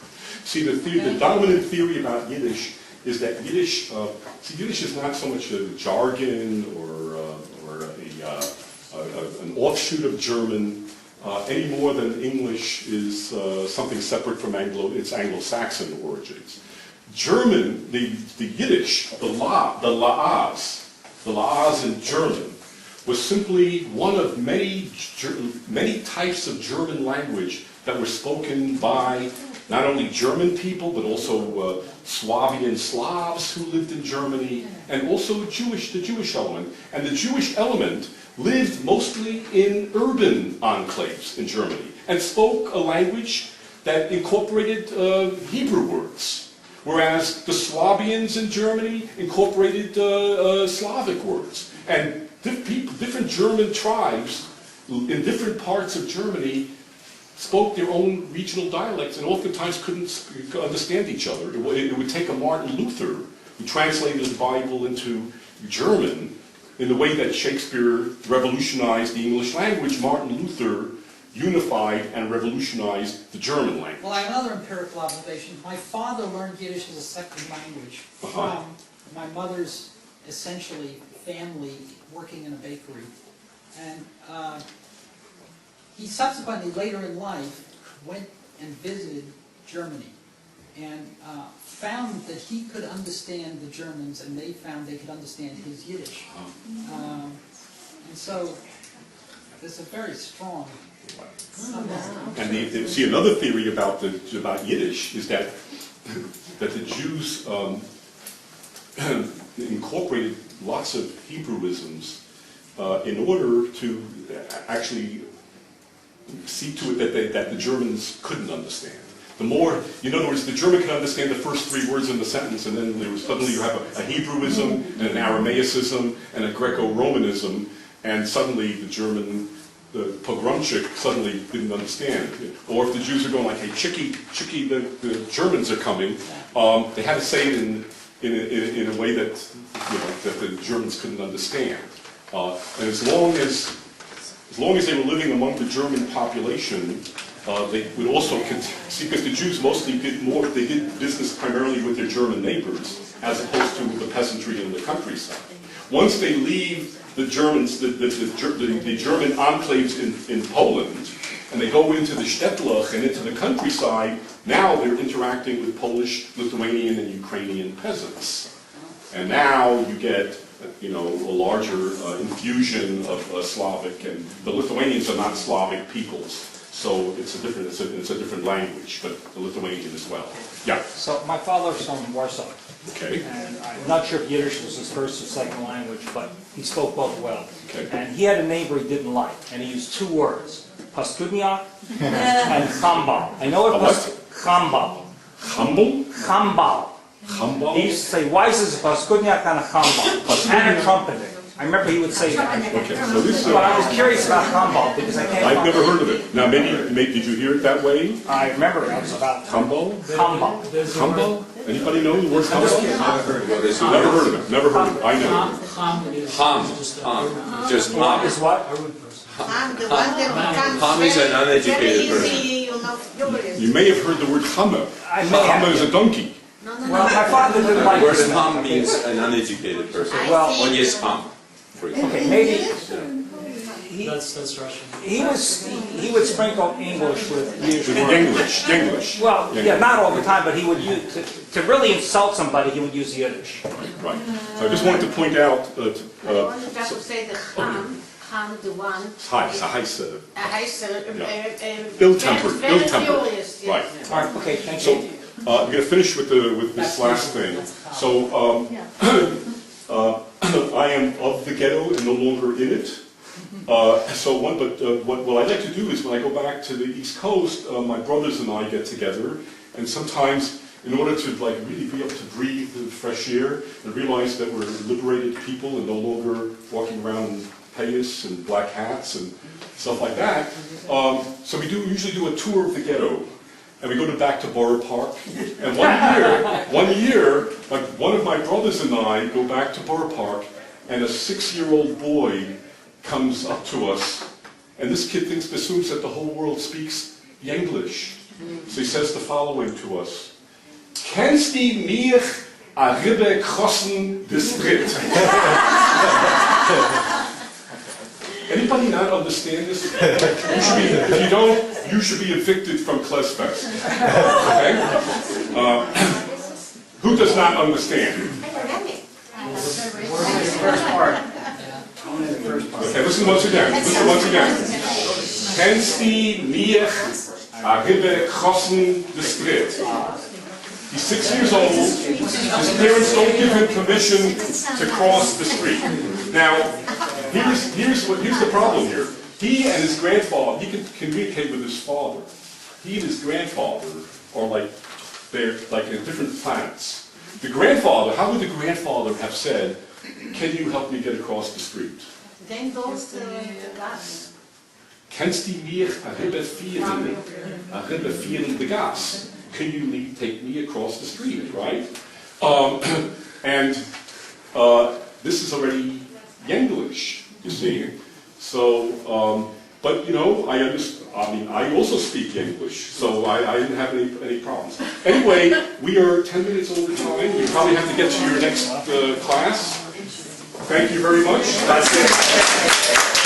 See, the dominant theory about Yiddish is that Yiddish is not so much a jargon or an offshoot of German any more than English is something separate from its Anglo-Saxon origins. German, the Yiddish, the La'az in German, was simply one of many types of German language that were spoken by not only German people, but also Swabian Slavs who lived in Germany, and also the Jewish element. And the Jewish element lived mostly in urban enclaves in Germany, and spoke a language that incorporated Hebrew words. Whereas the Swabians in Germany incorporated Slavic words. And different German tribes in different parts of Germany spoke their own regional dialects and oftentimes couldn't understand each other. It would take a Martin Luther, who translated the Bible into German, in the way that Shakespeare revolutionized the English language, Martin Luther unified and revolutionized the German language. Well, I have another empirical observation. My father learned Yiddish as a second language from my mother's essentially family working in a bakery. And he subsequently, later in life, went and visited Germany and found that he could understand the Germans and they found they could understand his Yiddish. And so there's a very strong... And see, another theory about Yiddish is that the Jews incorporated lots of Hebrewisms in order to actually see to it that the Germans couldn't understand. The more, in other words, the German can understand the first 3 words in the sentence, and then suddenly you have a Hebrewism and an Aramaicism and a Greco-Romanism, and suddenly the German, the pogromchik, suddenly didn't understand. Or if the Jews are going like, hey, Chicky, the Germans are coming, they had to say it in a way that, that the Germans couldn't understand. And as long as they were living among the German population, they would also see, because the Jews mostly did business primarily with their German neighbors, as opposed to the peasantry in the countryside. Once they leave the Germans, the German enclaves in Poland, and they go into the shtetl and into the countryside, now they're interacting with Polish, Lithuanian, and Ukrainian peasants. And now you get a larger infusion of Slavic, and the Lithuanians are not Slavic peoples. So it's a different language, but the Lithuanian as well. Yeah. So my father's from Warsaw. Okay. And I'm not sure if Yiddish was his first or second language, but he spoke both well. Okay. And he had a neighbor he didn't like, and he used 2 words, Paskudniak and Chambal. I know it was Chambal. Humble? Chambal. Chambal? He used to say, why is this a Paskudniak and a Chambal? And a trumpeting. I remember he would say that. Okay, so this But I was curious about Chambal because I can't... I've never heard of it. Now, maybe did you hear it that way? I remember it was about... Chambal? Chambal. Chambal? Anybody know the word Chambal? Never heard of it. Never heard of it. I know. Ham. Just ham. Is what? I'm the one that becomes Ham is an uneducated person. You may have heard the word Chama. I may have. Chama is a donkey. Well, my father didn't like The word it. ham means an uneducated person. Well, One is ham. okay, maybe That's Russian. he would sprinkle English with Yiddish words. English. Well, yeah, not all the time, but he would use to really insult somebody. He would use Yiddish. Right. So I just wanted to point out that. I wanted to say that Ham, the one. Ill-tempered. Furious, Right. All right. Okay. Thank So you. I'm going to finish with this last thing. So I am of the ghetto and no longer in it. What I'd like to do is when I go back to the East Coast, my brothers and I get together, and sometimes in order to really be able to breathe the fresh air and realize that we're liberated people and no longer walking around in payas and black hats and stuff like that. So we usually do a tour of the ghetto. And we go back to Borough Park. And one year, one of my brothers and I go back to Borough Park, and a 6-year-old boy comes up to us, and this kid assumes that the whole world speaks English. So he says the following to us: "Kennst die mich a ribbe krossen district?" Anybody not understand this? If you don't, you should be evicted from Klesfest. Okay? Who does not understand? Okay, listen once again. Kennst die mich a ribbe krossen district? He's 6 years old. His parents don't give him permission to cross the street. Now, here's the problem here. He and his grandfather, he can communicate with his father. He and his grandfather are they're in different planets. The grandfather, how would the grandfather have said, "Can you help me get across the street"? Then goes to gas. Kennst die mich a ribbe vieren de gas? Can you take me across the street, right? This is already Yenglish, you see. So, but you know, I also speak English, so I didn't have any problems. Anyway, we are 10 minutes over time. You probably have to get to your next class. Thank you very much. That's it.